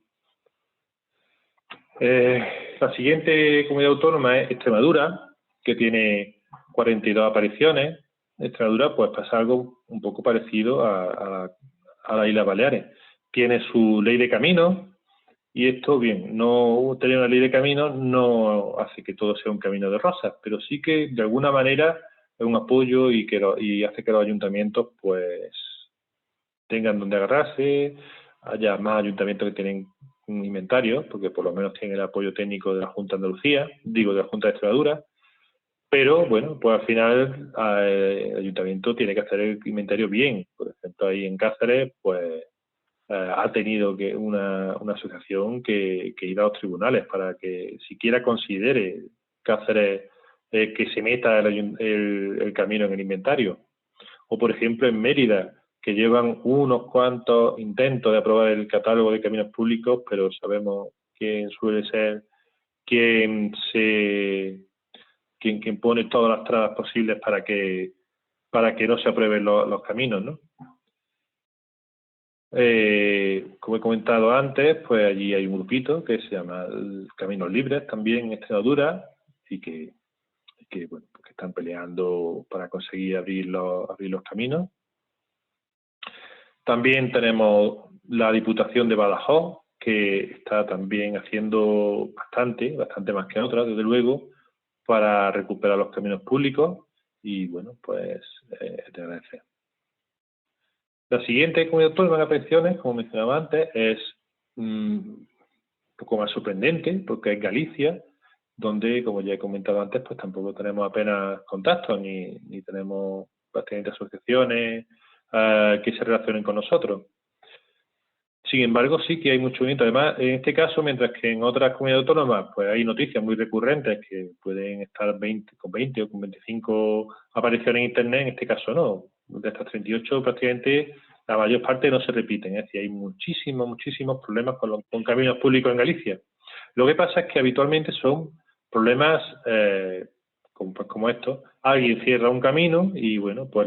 La siguiente comunidad autónoma es Extremadura, que tiene 42 apariciones. En Extremadura pues pasa algo un poco parecido a las Islas Baleares. Tiene su ley de caminos, y esto, bien, no tener una ley de caminos no hace que todo sea un camino de rosas, pero sí que de alguna manera es un apoyo y hace que los ayuntamientos pues tengan donde agarrarse, haya más ayuntamientos que tienen un inventario, porque por lo menos tienen el apoyo técnico de la Junta de Andalucía, digo, de la Junta de Extremadura, pero bueno, pues al final el ayuntamiento tiene que hacer el inventario bien. Por ejemplo, ahí en Cáceres, pues ha tenido que una asociación que ir a los tribunales para que siquiera considere Cáceres que se meta el camino en el inventario. O, por ejemplo, en Mérida, que llevan unos cuantos intentos de aprobar el catálogo de caminos públicos, pero sabemos quién suele ser quien pone todas las trabas posibles para que no se aprueben los caminos, ¿no? Como he comentado antes, pues allí hay un grupito que se llama Caminos Libres, también en Extremadura, y que bueno, pues que están peleando para conseguir abrir los caminos. También tenemos la Diputación de Badajoz, que está también haciendo bastante más que otras, desde luego, para recuperar los caminos públicos, y bueno, pues te agradece. La siguiente comunidad autónoma de pensiones, como mencionaba antes, es un poco más sorprendente, porque es Galicia, donde, como ya he comentado antes, pues tampoco tenemos apenas contactos, ni tenemos prácticamente asociaciones que se relacionen con nosotros. Sin embargo, sí que hay mucho movimiento. Además, en este caso, mientras que en otras comunidades autónomas pues hay noticias muy recurrentes que pueden estar con 20 o con 25 apariciones en Internet, en este caso no. De estas 38 prácticamente la mayor parte no se repiten. Es decir, hay muchísimos problemas con caminos públicos en Galicia. Lo que pasa es que habitualmente son problemas como estos. Alguien cierra un camino y, bueno, pues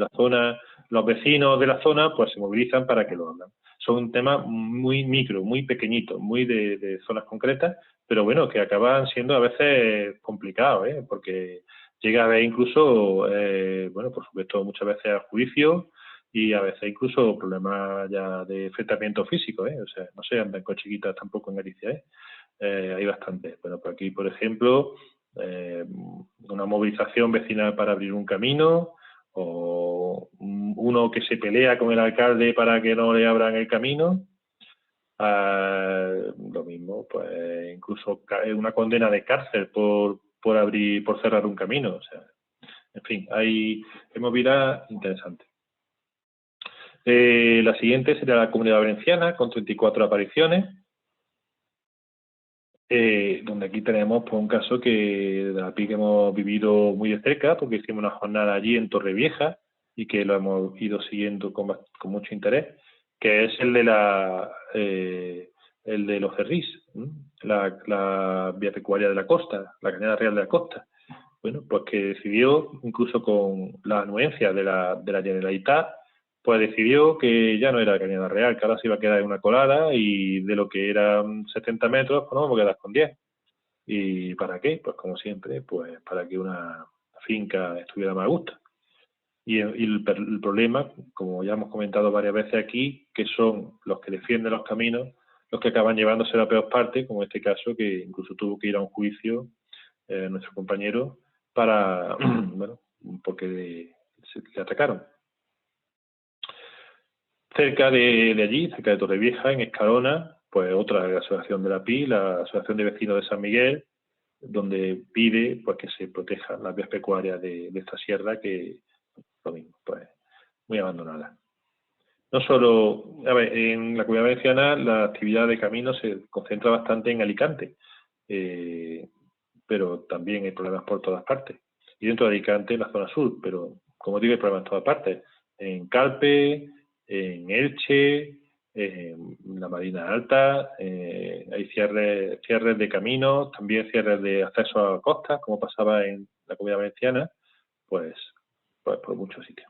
los vecinos de la zona pues se movilizan para que lo hagan. Son temas muy micro, muy pequeñitos, muy de zonas concretas, pero bueno, que acaban siendo a veces complicados, porque llega a haber incluso, bueno, por supuesto, muchas veces a juicio y a veces incluso problemas ya de enfrentamiento físico, o sea, no se andan con chiquitas tampoco en Galicia, hay bastante. Bueno, por aquí, por ejemplo, una movilización vecinal para abrir un camino, o uno que se pelea con el alcalde para que no le abran el camino, lo mismo, pues incluso una condena de cárcel por cerrar un camino, o sea, en fin, hay movida interesante. La siguiente sería la Comunidad Valenciana, con 34 apariciones. donde aquí tenemos pues, un caso que de la PI que hemos vivido muy de cerca, porque hicimos una jornada allí en Torrevieja y que lo hemos ido siguiendo con mucho interés, que es el de los Cerrís, la vía pecuaria de la costa, la Cañada Real de la Costa. Bueno, pues que decidió, incluso con la anuencia de la Generalitat, pues decidió que ya no era Cañada Real, que ahora se iba a quedar en una colada y de lo que eran 70 metros, pues nos vamos a quedar con 10. ¿Y para qué? Pues como siempre, pues para que una finca estuviera más a gusto. Y el problema, como ya hemos comentado varias veces aquí, que son los que defienden los caminos, los que acaban llevándose la peor parte, como en este caso, que incluso tuvo que ir a un juicio nuestro compañero para, bueno, porque le atacaron. Cerca de allí, cerca de Torrevieja, en Escalona, pues otra de la asociación de la PI, la Asociación de Vecinos de San Miguel, donde pide pues que se protejan las vías pecuarias de esta sierra, que lo mismo, pues muy abandonada. No solo, a ver, en la Comunidad Valenciana la actividad de caminos se concentra bastante en Alicante, pero también hay problemas por todas partes. Y dentro de Alicante, en la zona sur, pero como digo, hay problemas en todas partes. En Calpe, en Elche, en la Marina Alta, hay cierres de caminos, también cierres de acceso a costas, como pasaba en la Comunidad Valenciana, pues por muchos sitios.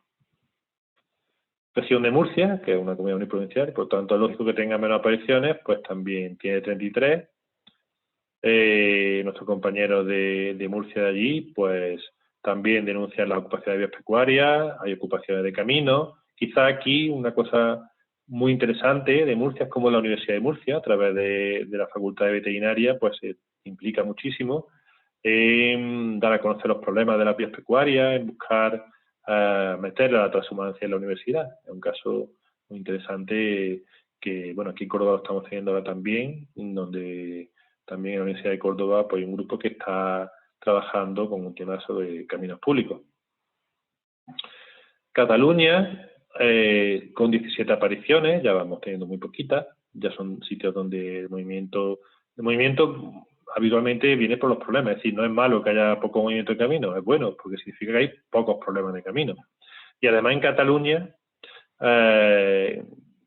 Región de Murcia, que es una comunidad uniprovincial, y por tanto es lógico que tenga menos apariciones, pues también tiene 33. Nuestros compañeros de Murcia de allí, pues también denuncian la ocupación de vías pecuarias, hay ocupaciones de caminos. Quizá aquí una cosa muy interesante de Murcia es como la Universidad de Murcia, a través de la Facultad de Veterinaria, pues se implica muchísimo en dar a conocer los problemas de las vías pecuarias, en buscar meter la transhumancia en la universidad. Es un caso muy interesante que, bueno, aquí en Córdoba lo estamos teniendo ahora también, donde también en la Universidad de Córdoba pues, hay un grupo que está trabajando con un tema sobre caminos públicos. Cataluña, con 17 apariciones, ya vamos teniendo muy poquitas, ya son sitios donde el movimiento habitualmente viene por los problemas, es decir, no es malo que haya poco movimiento de camino, es bueno, porque significa que hay pocos problemas de camino. Y además en Cataluña,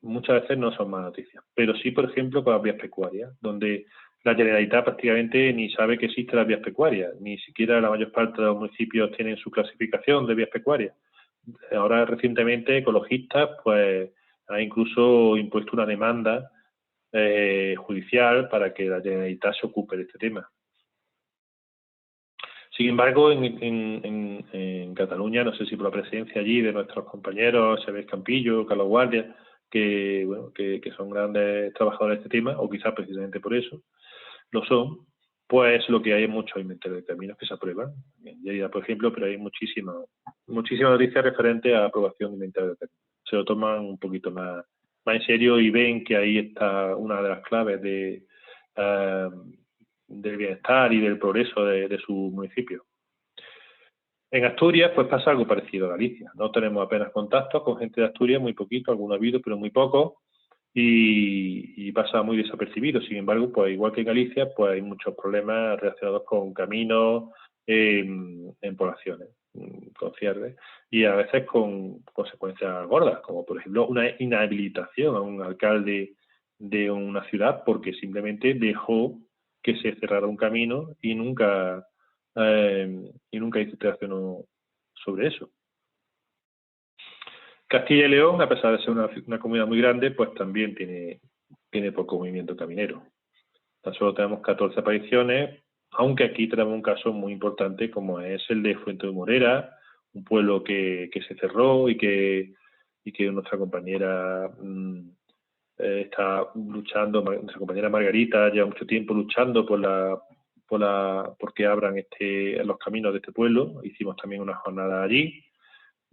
muchas veces no son malas noticias, pero sí, por ejemplo, con las vías pecuarias, donde la Generalitat prácticamente ni sabe que existen las vías pecuarias, ni siquiera la mayor parte de los municipios tienen su clasificación de vías pecuarias. Ahora recientemente ecologistas pues ha incluso impuesto una demanda judicial para que la Generalitat se ocupe de este tema. Sin embargo, en Cataluña, no sé si por la presencia allí de nuestros compañeros, Xavier Campillo, Carlos Guardia, que son grandes trabajadores de este tema, o quizás precisamente por eso lo son, pues lo que hay es muchos inventarios de caminos que se aprueban. En Lleida, por ejemplo, pero hay muchísimas noticias referentes a la aprobación de inventarios de caminos. Se lo toman un poquito más en serio y ven que ahí está una de las claves del bienestar y del progreso de su municipio. En Asturias, pues pasa algo parecido a Galicia. No tenemos apenas contactos con gente de Asturias, muy poquito, alguno ha habido, pero muy poco, y pasa muy desapercibido. Sin embargo, pues igual que en Galicia, pues hay muchos problemas relacionados con caminos en poblaciones, con cierres, y a veces con consecuencias gordas, como por ejemplo una inhabilitación a un alcalde de una ciudad porque simplemente dejó que se cerrara un camino y nunca hizo interacción sobre eso. Castilla y León, a pesar de ser una comunidad muy grande, pues también tiene poco movimiento caminero. Tan solo tenemos 14 apariciones, aunque aquí tenemos un caso muy importante como es el de Fuente de Morera, un pueblo que se cerró y que nuestra compañera está luchando, nuestra compañera Margarita lleva mucho tiempo luchando porque abran los caminos de este pueblo. Hicimos también una jornada allí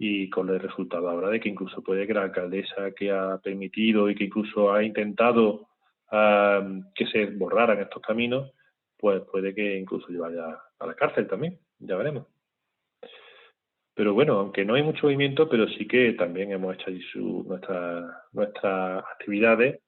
y con el resultado ahora de que incluso puede que la alcaldesa que ha permitido y que incluso ha intentado que se borraran estos caminos, pues puede que incluso vaya a la cárcel también, ya veremos. Pero bueno, aunque no hay mucho movimiento, pero sí que también hemos hecho allí nuestras actividades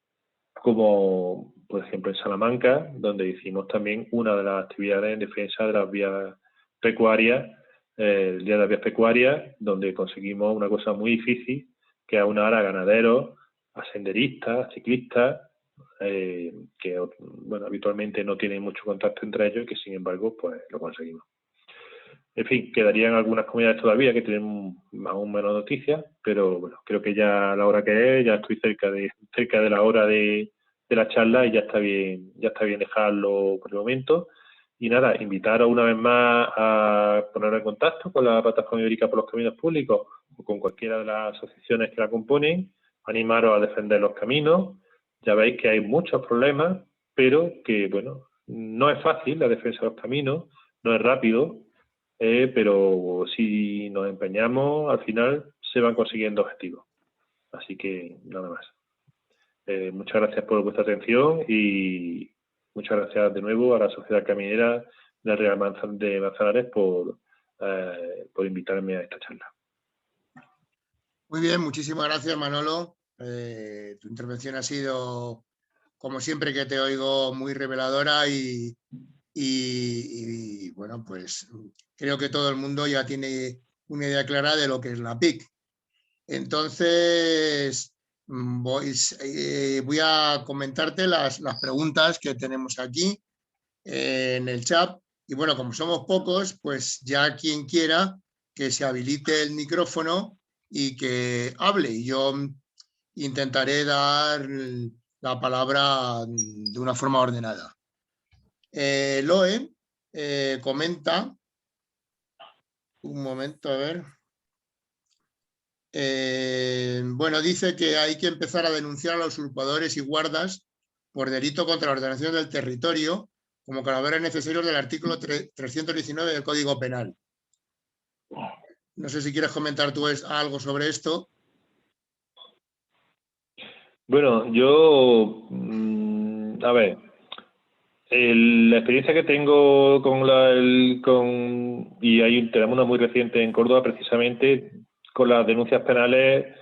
como por ejemplo, en Salamanca, donde hicimos también una de las actividades en defensa de las vías pecuarias, el Día de las Vías Pecuarias, donde conseguimos una cosa muy difícil, que es aunar a ganaderos, a senderistas, ciclistas, que bueno, habitualmente no tienen mucho contacto entre ellos y que sin embargo pues lo conseguimos. En fin, quedarían algunas comunidades todavía que tienen aún menos noticias, pero bueno, creo que ya a la hora que es, ya estoy cerca de la hora de la charla y ya está bien dejarlo por el momento. Y nada, invitaros una vez más a poneros en contacto con la Plataforma Ibérica por los Caminos Públicos o con cualquiera de las asociaciones que la componen, animaros a defender los caminos. Ya veis que hay muchos problemas, pero que, bueno, no es fácil la defensa de los caminos, no es rápido, pero si nos empeñamos, al final se van consiguiendo objetivos. Así que nada más. Muchas gracias por vuestra atención y muchas gracias de nuevo a la Sociedad Caminera del Real de Manzanares por invitarme a esta charla. Muy bien, muchísimas gracias, Manolo. Tu intervención ha sido, como siempre que te oigo, muy reveladora y bueno, pues creo que todo el mundo ya tiene una idea clara de lo que es la PIC. Entonces, voy a comentarte las preguntas que tenemos aquí en el chat. Y bueno, como somos pocos, pues ya quien quiera que se habilite el micrófono y que hable. Y yo intentaré dar la palabra de una forma ordenada. Loe comenta, un momento, a ver. Bueno, dice que hay que empezar a denunciar a los usurpadores y guardas por delito contra la ordenación del territorio como cadáveres necesarios del artículo 319 del Código Penal. No sé si quieres comentar tú algo sobre esto. Bueno, yo, a ver, la experiencia que tengo y tenemos una muy reciente en Córdoba, precisamente con las denuncias penales,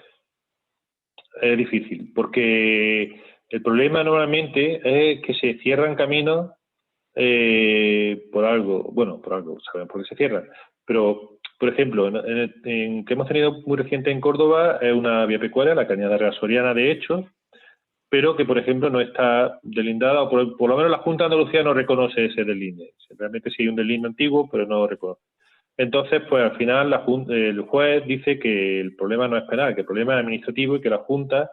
es difícil, porque el problema normalmente es que se cierran caminos por algo, sabemos por qué se cierran, pero, por ejemplo, en que hemos tenido muy reciente en Córdoba es una vía pecuaria, la Cañada Real Soriana, de hecho, pero que, por ejemplo, no está delindada, o por lo menos la Junta de Andalucía no reconoce ese delinde. Realmente sí hay un delinde antiguo, pero no lo reconoce. Entonces, pues al final el juez dice que el problema no es penal, que el problema es administrativo y que la Junta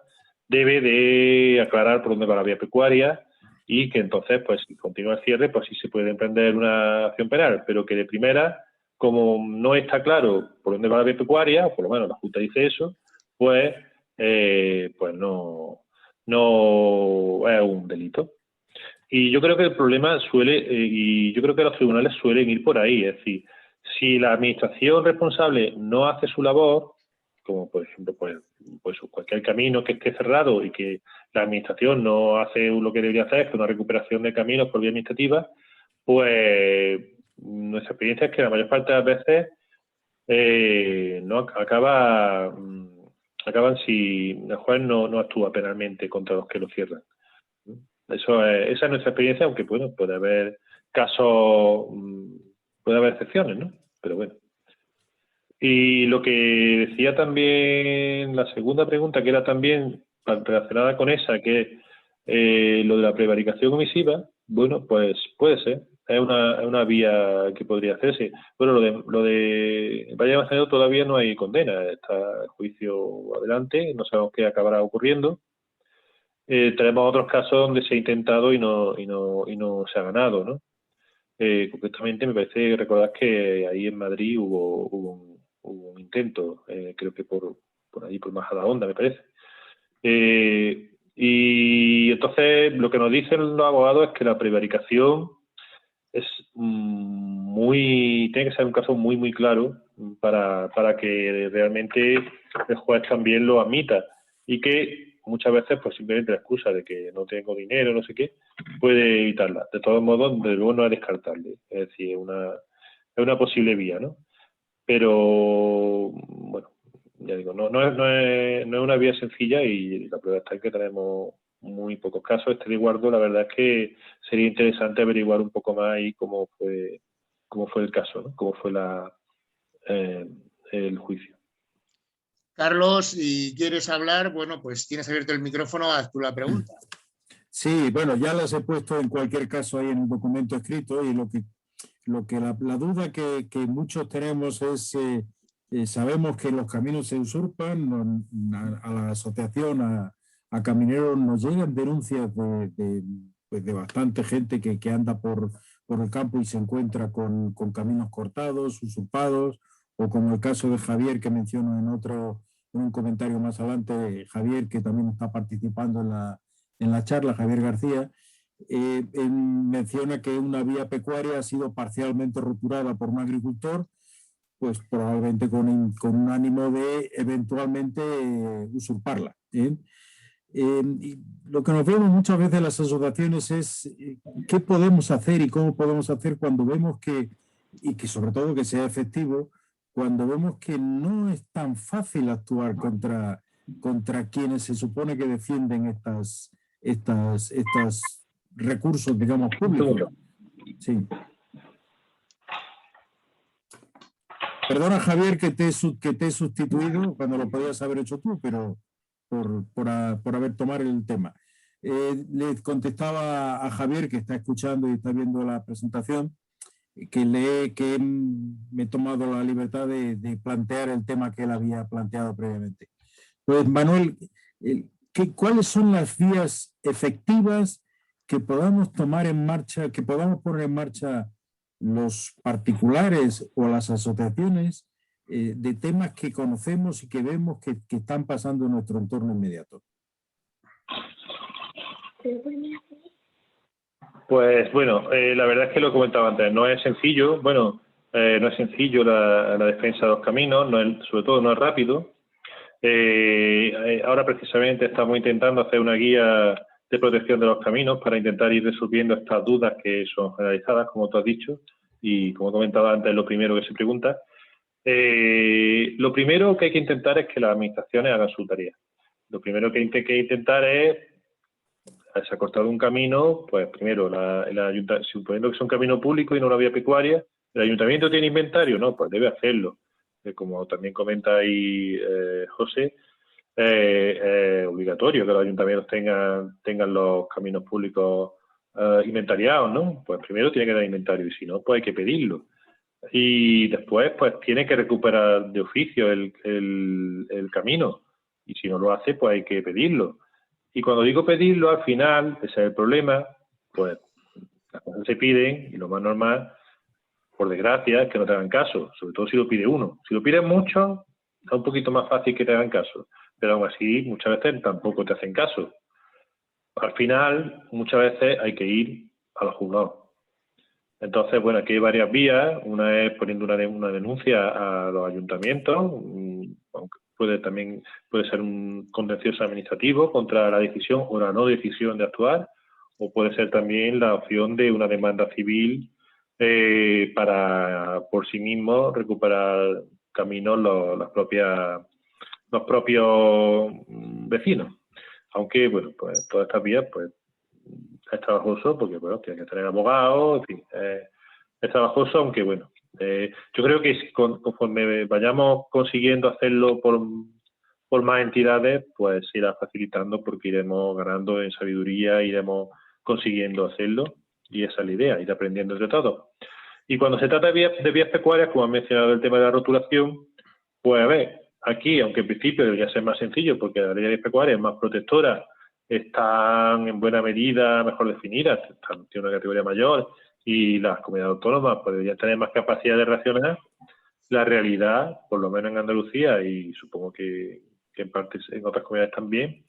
debe de aclarar por dónde va la vía pecuaria y que entonces, pues si continúa el cierre, pues sí se puede emprender una acción penal, pero que de primera, como no está claro por dónde va la vía pecuaria, o por lo menos la Junta dice eso, pues no es un delito. Y yo creo que el problema y yo creo que los tribunales suelen ir por ahí, es decir, si la administración responsable no hace su labor, como por ejemplo pues cualquier camino que esté cerrado y que la administración no hace lo que debería hacer, que es una recuperación de caminos por vía administrativa, pues nuestra experiencia es que la mayor parte de las veces no acaban si el juez no actúa penalmente contra los que lo cierran. Esa es nuestra experiencia, aunque bueno, puede haber casos, puede haber excepciones, ¿no? Pero bueno. Y lo que decía también, la segunda pregunta, que era también relacionada con esa, que es lo de la prevaricación omisiva, bueno, pues puede ser. Es una vía que podría hacerse. Bueno, lo de Valle de Manzanares todavía no hay condena, está el juicio adelante, no sabemos qué acabará ocurriendo. Tenemos otros casos donde se ha intentado y no se ha ganado, ¿no? Concretamente me parece recordar que ahí en Madrid hubo un intento, creo que por allí, por Majadahonda, me parece. Y entonces lo que nos dicen los abogados es que la prevaricación tiene que ser un caso muy, muy claro para que realmente el juez también lo admita y que muchas veces pues simplemente la excusa de que no tengo dinero, no sé qué, puede evitarla. De todos modos, de luego no es descartable, es decir, es una posible vía, ¿no? Pero, bueno, ya digo, no es una vía sencilla y la prueba está en que tenemos muy pocos casos. Este de Guardó, la verdad es que sería interesante averiguar un poco más ahí cómo fue el caso, ¿no? Cómo fue el juicio. Carlos, si quieres hablar, bueno, pues tienes abierto el micrófono, haz tú la pregunta. Sí, bueno, ya las he puesto en cualquier caso ahí en el documento escrito, y la duda que muchos tenemos es, sabemos que los caminos se usurpan, a la asociación, a camineros nos llegan denuncias pues de bastante gente que anda por el campo y se encuentra con caminos cortados, usurpados, o como el caso de Javier que menciono en un comentario más adelante, Javier, que también está participando en la charla, Javier García, menciona que una vía pecuaria ha sido parcialmente roturada por un agricultor, pues probablemente con un ánimo de eventualmente usurparla. Y lo que nos vemos muchas veces en las asociaciones es qué podemos hacer y cómo podemos hacer cuando vemos y que sobre todo que sea efectivo, cuando vemos que no es tan fácil actuar contra quienes se supone que defienden estos recursos, digamos, públicos. Sí. Perdona, Javier, que te he sustituido cuando lo podías haber hecho tú, pero por haber tomado el tema. Le contestaba a Javier, que está escuchando y está viendo la presentación, que me he tomado la libertad de plantear el tema que él había planteado previamente. Pues, Manuel, ¿cuáles son las vías efectivas que podamos poner en marcha los particulares o las asociaciones de temas que conocemos y que vemos que están pasando en nuestro entorno inmediato? Pues bueno, la verdad es que lo comentaba antes, no es sencillo, no es sencillo la defensa de los caminos, sobre todo no es rápido. Ahora precisamente estamos intentando hacer una guía de protección de los caminos para intentar ir resolviendo estas dudas que son generalizadas, como tú has dicho, y como comentaba antes, lo primero que se pregunta. Lo primero que hay que intentar es que las administraciones hagan su tarea. Lo primero que hay que intentar es, se ha cortado un camino, pues primero, suponiendo que es un camino público y no una vía pecuaria, ¿el ayuntamiento tiene inventario? No, pues debe hacerlo. Como también comenta ahí José, obligatorio que los ayuntamientos tengan los caminos públicos inventariados, ¿no? Pues primero tiene que dar inventario y si no, pues hay que pedirlo. Y después, pues tiene que recuperar de oficio el camino y si no lo hace, pues hay que pedirlo. Y cuando digo pedirlo, al final, ese es el problema, pues las cosas se piden y lo más normal, por desgracia, es que no te hagan caso, sobre todo si lo pide uno. Si lo piden mucho, es un poquito más fácil que te hagan caso, pero aún así muchas veces tampoco te hacen caso. Al final, muchas veces hay que ir a los juzgados. Entonces, bueno, aquí hay varias vías. Una es poniendo una denuncia a los ayuntamientos, aunque puede ser un contencioso administrativo contra la decisión o la no decisión de actuar, o puede ser también la opción de una demanda civil para por sí mismo recuperar caminos los propios vecinos. Aunque, bueno, pues todas estas vías, pues es trabajoso porque, bueno, tiene que tener abogados, en fin, es trabajoso, aunque, bueno, yo creo que conforme vayamos consiguiendo hacerlo por más entidades, pues se irá facilitando porque iremos ganando en sabiduría, iremos consiguiendo hacerlo y esa es la idea, ir aprendiendo entre todos. Y cuando se trata de vías pecuarias, como han mencionado el tema de la rotulación, pues a ver, aquí, aunque en principio debería ser más sencillo porque la ley de vías pecuarias es más protectora, están en buena medida mejor definidas, tienen una categoría mayor y las comunidades autónomas pues, deberían tener más capacidad de reaccionar. La realidad, por lo menos en Andalucía y supongo que en partes en otras comunidades también,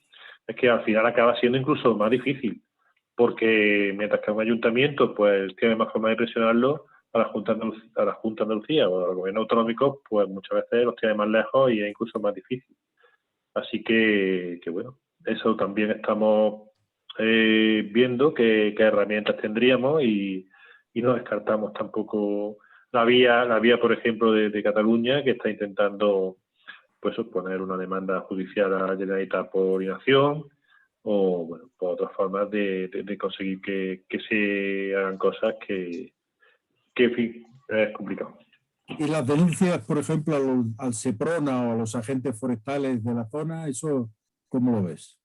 es que al final acaba siendo incluso más difícil, porque mientras que un ayuntamiento pues tiene más forma de presionarlo, a la Junta de Andalucía o a los gobiernos autonómicos, pues muchas veces los tiene más lejos y es incluso más difícil. Así que bueno, eso también estamos viendo qué herramientas tendríamos y no descartamos tampoco la vía por ejemplo, de Cataluña, que está intentando pues poner una demanda judicial a la Generalitat por inacción. o bueno, por otras formas de conseguir que se hagan cosas que en fin, es complicado. Y las denuncias, por ejemplo, al Seprona o a los agentes forestales de la zona, ¿eso cómo lo ves?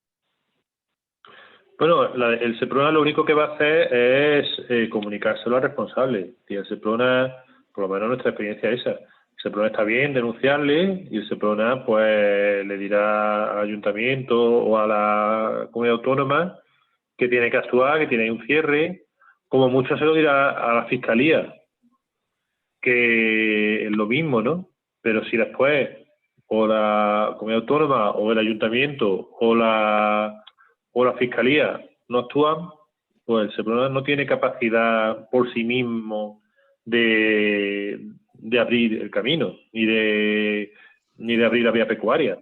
Bueno, el Seprona lo único que va a hacer es comunicárselo al responsable. Y el Seprona, por lo menos nuestra experiencia es esa. El Seprona está bien denunciarle y el Seprona pues le dirá al ayuntamiento o a la comunidad autónoma que tiene que actuar, que tiene un cierre. Como mucho se lo dirá a la fiscalía, que es lo mismo, ¿no? Pero si después o la comunidad autónoma o el ayuntamiento o la fiscalía no actúan, pues el Seprona no tiene capacidad por sí mismo de abrir el camino ni de abrir la vía pecuaria.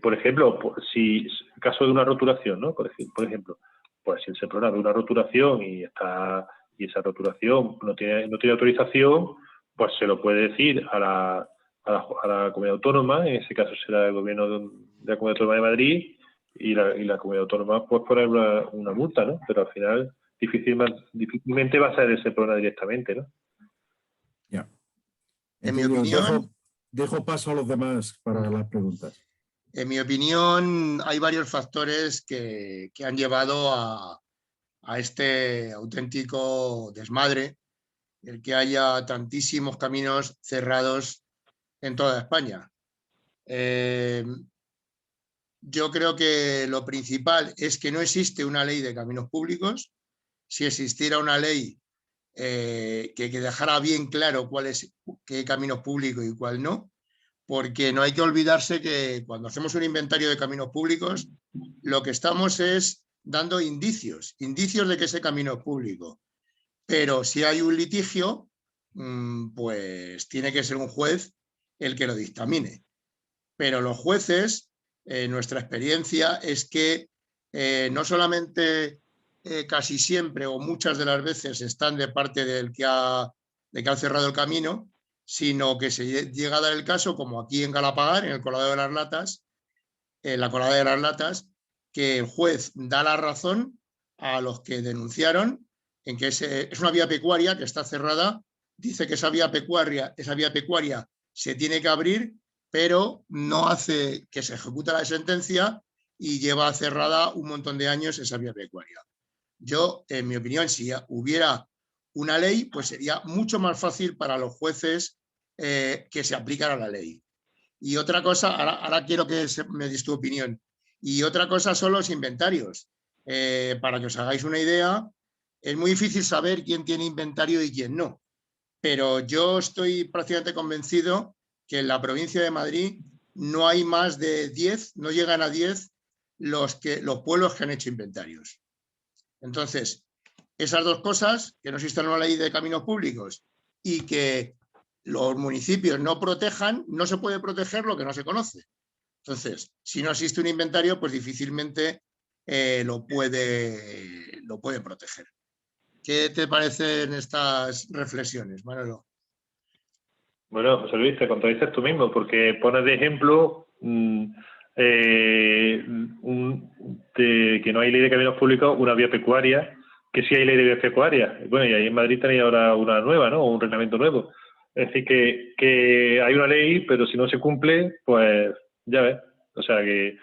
Por ejemplo, si en caso de una roturación, ¿no? Por ejemplo, pues si el Seprona abre una roturación y esa roturación no tiene autorización, pues se lo puede decir a la comunidad autónoma, en ese caso será el gobierno de la comunidad autónoma de Madrid, y la comunidad autónoma puede poner una multa, ¿no? Pero al final difícilmente va a ser el Seprona directamente, ¿no? Ya. En mi opinión, dejo paso a los demás para las preguntas. En mi opinión, hay varios factores que han llevado a este auténtico desmadre, el que haya tantísimos caminos cerrados en toda España. Yo creo que lo principal es que no existe una ley de caminos públicos. Si existiera una ley que dejara bien claro qué camino público y cuál no, porque no hay que olvidarse que cuando hacemos un inventario de caminos públicos, lo que estamos es dando indicios de que ese camino es público. Pero si hay un litigio, pues tiene que ser un juez el que lo dictamine. Pero los jueces, nuestra experiencia es que no solamente casi siempre o muchas de las veces están de parte del que ha cerrado el camino, sino que se llega a dar el caso, como aquí en Galapagar, en el Colado de las Latas, en la Colada de las Latas, que el juez da la razón a los que denunciaron en que es una vía pecuaria que está cerrada, dice que esa vía pecuaria se tiene que abrir, pero no hace que se ejecute la sentencia y lleva cerrada un montón de años esa vía pecuaria. Yo, en mi opinión, si hubiera una ley, pues sería mucho más fácil para los jueces que se aplicara la ley. Y otra cosa, ahora quiero que me des tu opinión, y otra cosa son los inventarios. Para que os hagáis una idea, es muy difícil saber quién tiene inventario y quién no, pero yo estoy prácticamente convencido que en la provincia de Madrid no hay más de 10, no llegan a 10 los pueblos que han hecho inventarios. Entonces, esas dos cosas, que no existen una ley de caminos públicos y que los municipios no protejan, no se puede proteger lo que no se conoce. Entonces, si no existe un inventario, pues difícilmente lo puede proteger. ¿Qué te parecen estas reflexiones, Manolo? Bueno, José Luis, te contradices tú mismo, porque pones de ejemplo que no hay ley de caminos públicos, una vía pecuaria, que sí hay ley de vía pecuaria. Bueno, y ahí en Madrid tenéis ahora una nueva, ¿no? Un reglamento nuevo. Es decir, que hay una ley, pero si no se cumple, pues ya ves. O sea que,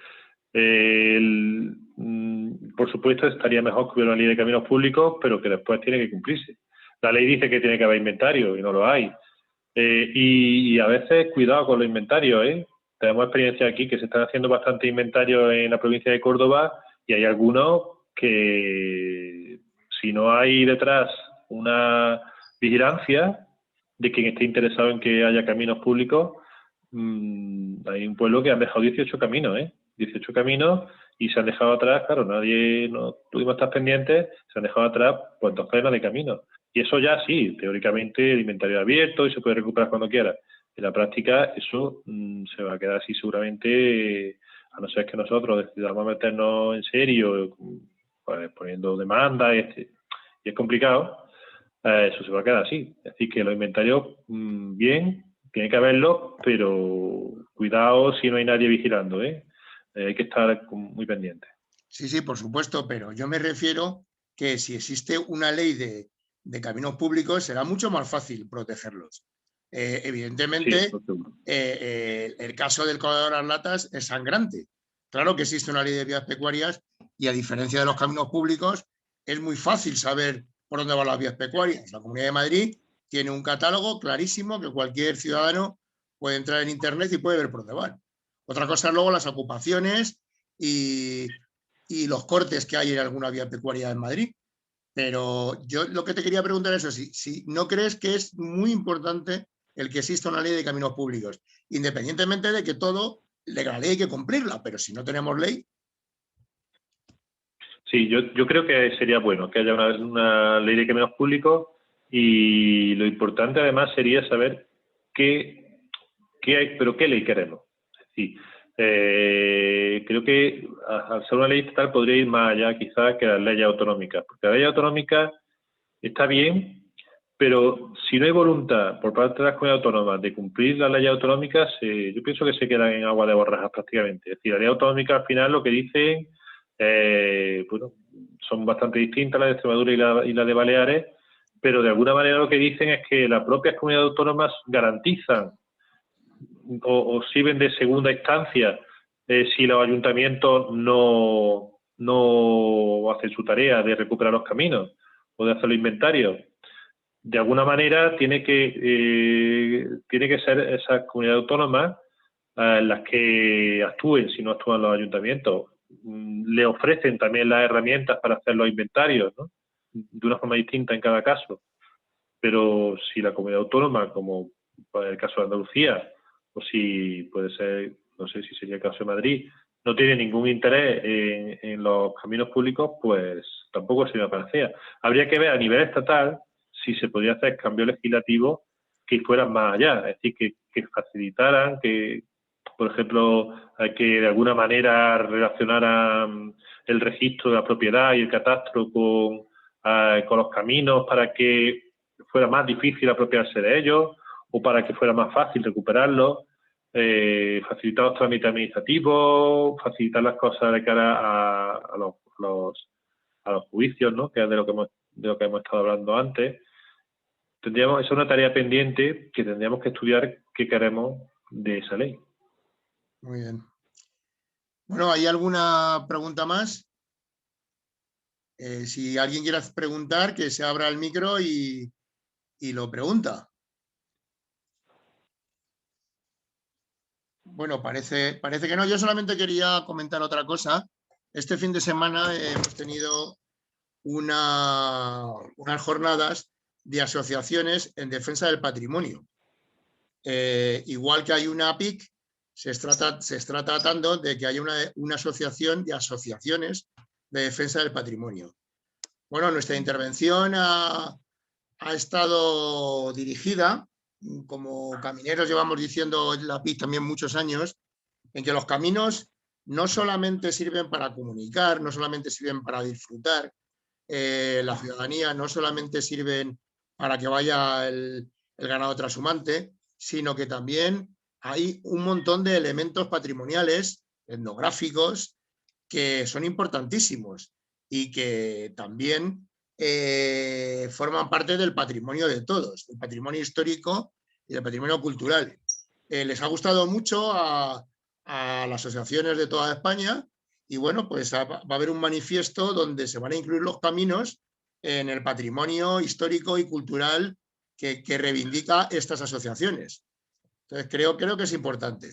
por supuesto, estaría mejor que hubiera una ley de caminos públicos, pero que después tiene que cumplirse. La ley dice que tiene que haber inventario y no lo hay. Y a veces, cuidado con los inventarios, ¿eh? Tenemos experiencia aquí que se están haciendo bastante inventarios en la provincia de Córdoba y hay algunos que, si no hay detrás una vigilancia de quien esté interesado en que haya caminos públicos, hay un pueblo que han dejado 18 caminos, 18 caminos y se han dejado atrás, claro, no tuvimos estar pendientes, se han dejado atrás pues 2 cenas de caminos. Y eso ya sí, teóricamente el inventario abierto y se puede recuperar cuando quiera. En la práctica eso se va a quedar así seguramente, a no ser que nosotros decidamos meternos en serio, pues, poniendo demanda y es complicado, eso se va a quedar así. Es decir, que los inventarios, bien, tiene que haberlos, pero cuidado si no hay nadie vigilando, hay que estar muy pendiente. Sí, sí, por supuesto, pero yo me refiero que si existe una ley de caminos públicos será mucho más fácil protegerlos. Sí, Evidentemente, lo seguro. el caso del Corredor de las Latas es sangrante. Claro que existe una ley de vías pecuarias y, a diferencia de los caminos públicos, es muy fácil saber por dónde van las vías pecuarias. La Comunidad de Madrid tiene un catálogo clarísimo que cualquier ciudadano puede entrar en Internet y puede ver por dónde van. Otra cosa es luego las ocupaciones y los cortes que hay en alguna vía pecuaria en Madrid. Pero yo lo que te quería preguntar es si no crees que es muy importante el que exista una ley de caminos públicos, independientemente de que la ley hay que cumplirla, pero si no tenemos ley. Sí, yo creo que sería bueno que haya una ley de caminos públicos, y lo importante además sería saber qué hay, pero qué ley queremos. Es decir, creo que al ser una ley estatal podría ir más allá quizás que las leyes autonómicas, porque la ley autonómica está bien, pero si no hay voluntad por parte de las comunidades autónomas de cumplir las leyes autonómicas, yo pienso que se quedan en agua de borrajas prácticamente. Es decir, la ley autonómica al final lo que dicen, bueno, son bastante distintas, la de Extremadura y la de Baleares, pero de alguna manera lo que dicen es que las propias comunidades autónomas garantizan o sirven de segunda instancia si los ayuntamientos no hacen su tarea de recuperar los caminos o de hacer los inventarios. De alguna manera tiene que ser esas comunidades autónomas las que actúen, si no actúan los ayuntamientos. Le ofrecen también las herramientas para hacer los inventarios, ¿no? De una forma distinta en cada caso. Pero si la comunidad autónoma, como en el caso de Andalucía, o si puede ser, no sé si sería el caso de Madrid, no tiene ningún interés en los caminos públicos, pues tampoco sería panacea. Habría que ver a nivel estatal si se podría hacer cambios legislativos que fueran más allá, es decir, que facilitaran, que, por ejemplo, que de alguna manera relacionaran el registro de la propiedad y el catastro con los caminos para que fuera más difícil apropiarse de ellos o para que fuera más fácil recuperarlos, facilitar los trámites administrativos, facilitar las cosas de cara a los juicios, ¿no? Que es de lo que hemos estado hablando antes. Esa es una tarea pendiente que tendríamos que estudiar qué queremos de esa ley. Muy bien. Bueno, ¿hay alguna pregunta más? Si alguien quiere preguntar, que se abra el micro y lo pregunta. Bueno, parece que no. Yo solamente quería comentar otra cosa. Este fin de semana hemos tenido unas jornadas de asociaciones en defensa del patrimonio. Igual que hay una APIC, se está tratando de que haya una asociación de asociaciones de defensa del patrimonio. Bueno, nuestra intervención ha estado dirigida, como camineros llevamos diciendo en la APIC también muchos años, en que los caminos no solamente sirven para comunicar, no solamente sirven para disfrutar, la ciudadanía no solamente sirven para que vaya el ganado trashumante, sino que también hay un montón de elementos patrimoniales, etnográficos, que son importantísimos y que también forman parte del patrimonio de todos, del patrimonio histórico y del patrimonio cultural. Les ha gustado mucho a las asociaciones de toda España y bueno, pues va a haber un manifiesto donde se van a incluir los caminos en el patrimonio histórico y cultural que reivindica estas asociaciones. Entonces creo que es importante.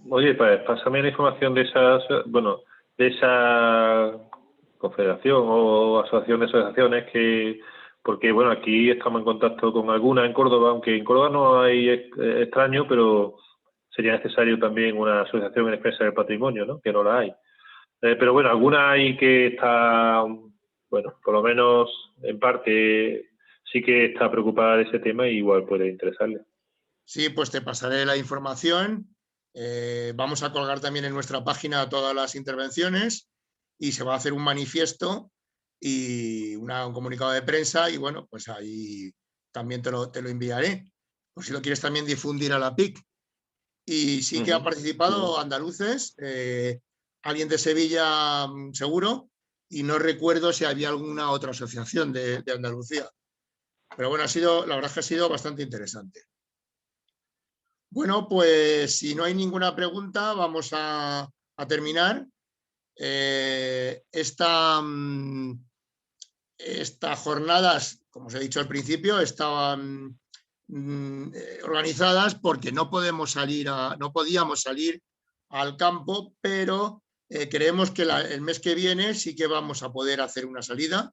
Oye, pues pásame la información de esa confederación o asociación de asociaciones porque bueno, aquí estamos en contacto con algunas en Córdoba, aunque en Córdoba no hay extraño, pero sería necesario también una asociación en defensa del patrimonio, ¿no? Que no la hay. Pero bueno, alguna hay que está, bueno, por lo menos en parte sí que está preocupada de ese tema y igual puede interesarle. Sí, pues te pasaré la información. Vamos a colgar también en nuestra página todas las intervenciones y se va a hacer un manifiesto y un comunicado de prensa y bueno, pues ahí también te lo enviaré, por si lo quieres también difundir a la PIC. Y sí que han participado andaluces, alguien de Sevilla seguro, y no recuerdo si había alguna otra asociación de Andalucía. Pero bueno, la verdad es que ha sido bastante interesante. Bueno, pues si no hay ninguna pregunta, vamos a terminar. Estas jornadas, como os he dicho al principio, estaban organizadas porque no podíamos salir al campo, pero creemos que el mes que viene sí que vamos a poder hacer una salida.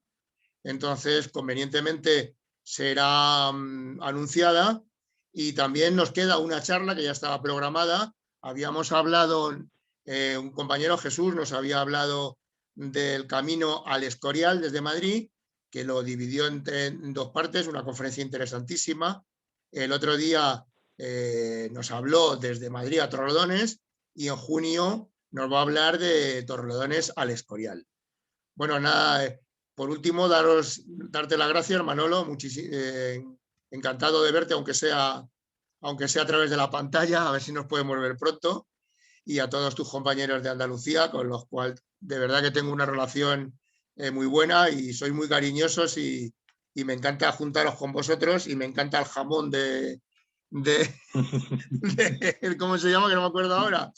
Entonces, convenientemente será anunciada, y también nos queda una charla que ya estaba programada. Habíamos hablado, un compañero, Jesús, nos había hablado del camino al Escorial desde Madrid, que lo dividió en dos partes, una conferencia interesantísima. El otro día nos habló desde Madrid a Torrelodones, y en junio nos va a hablar de Torrelodones al Escorial. Bueno, nada, por último, darte las gracias, Manolo. Encantado de verte, aunque sea a través de la pantalla, a ver si nos podemos ver pronto. Y a todos tus compañeros de Andalucía, con los cuales de verdad que tengo una relación muy buena, y sois muy cariñosos, y me encanta juntaros con vosotros, y me encanta el jamón ¿cómo se llama? Que no me acuerdo ahora.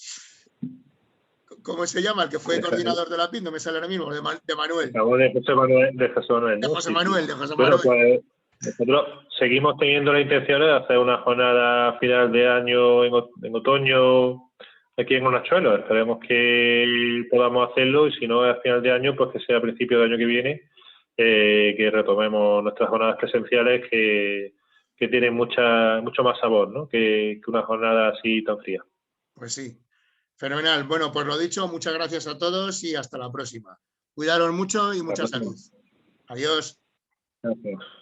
¿Cómo se llama? El que fue coordinador de la PIN, no me sale ahora mismo, de Manuel. De José Manuel, ¿no? De José Manuel. Bueno, pues nosotros seguimos teniendo la intención de hacer una jornada a final de año en otoño aquí en Hornachuelos. Esperemos que podamos hacerlo, y si no a final de año, pues que sea a principio del año que viene, que retomemos nuestras jornadas presenciales que tienen mucho más sabor, ¿no? que una jornada así tan fría. Pues sí. Fenomenal. Bueno, pues lo dicho, muchas gracias a todos y hasta la próxima. Cuidaros mucho y mucha salud. Adiós. Gracias.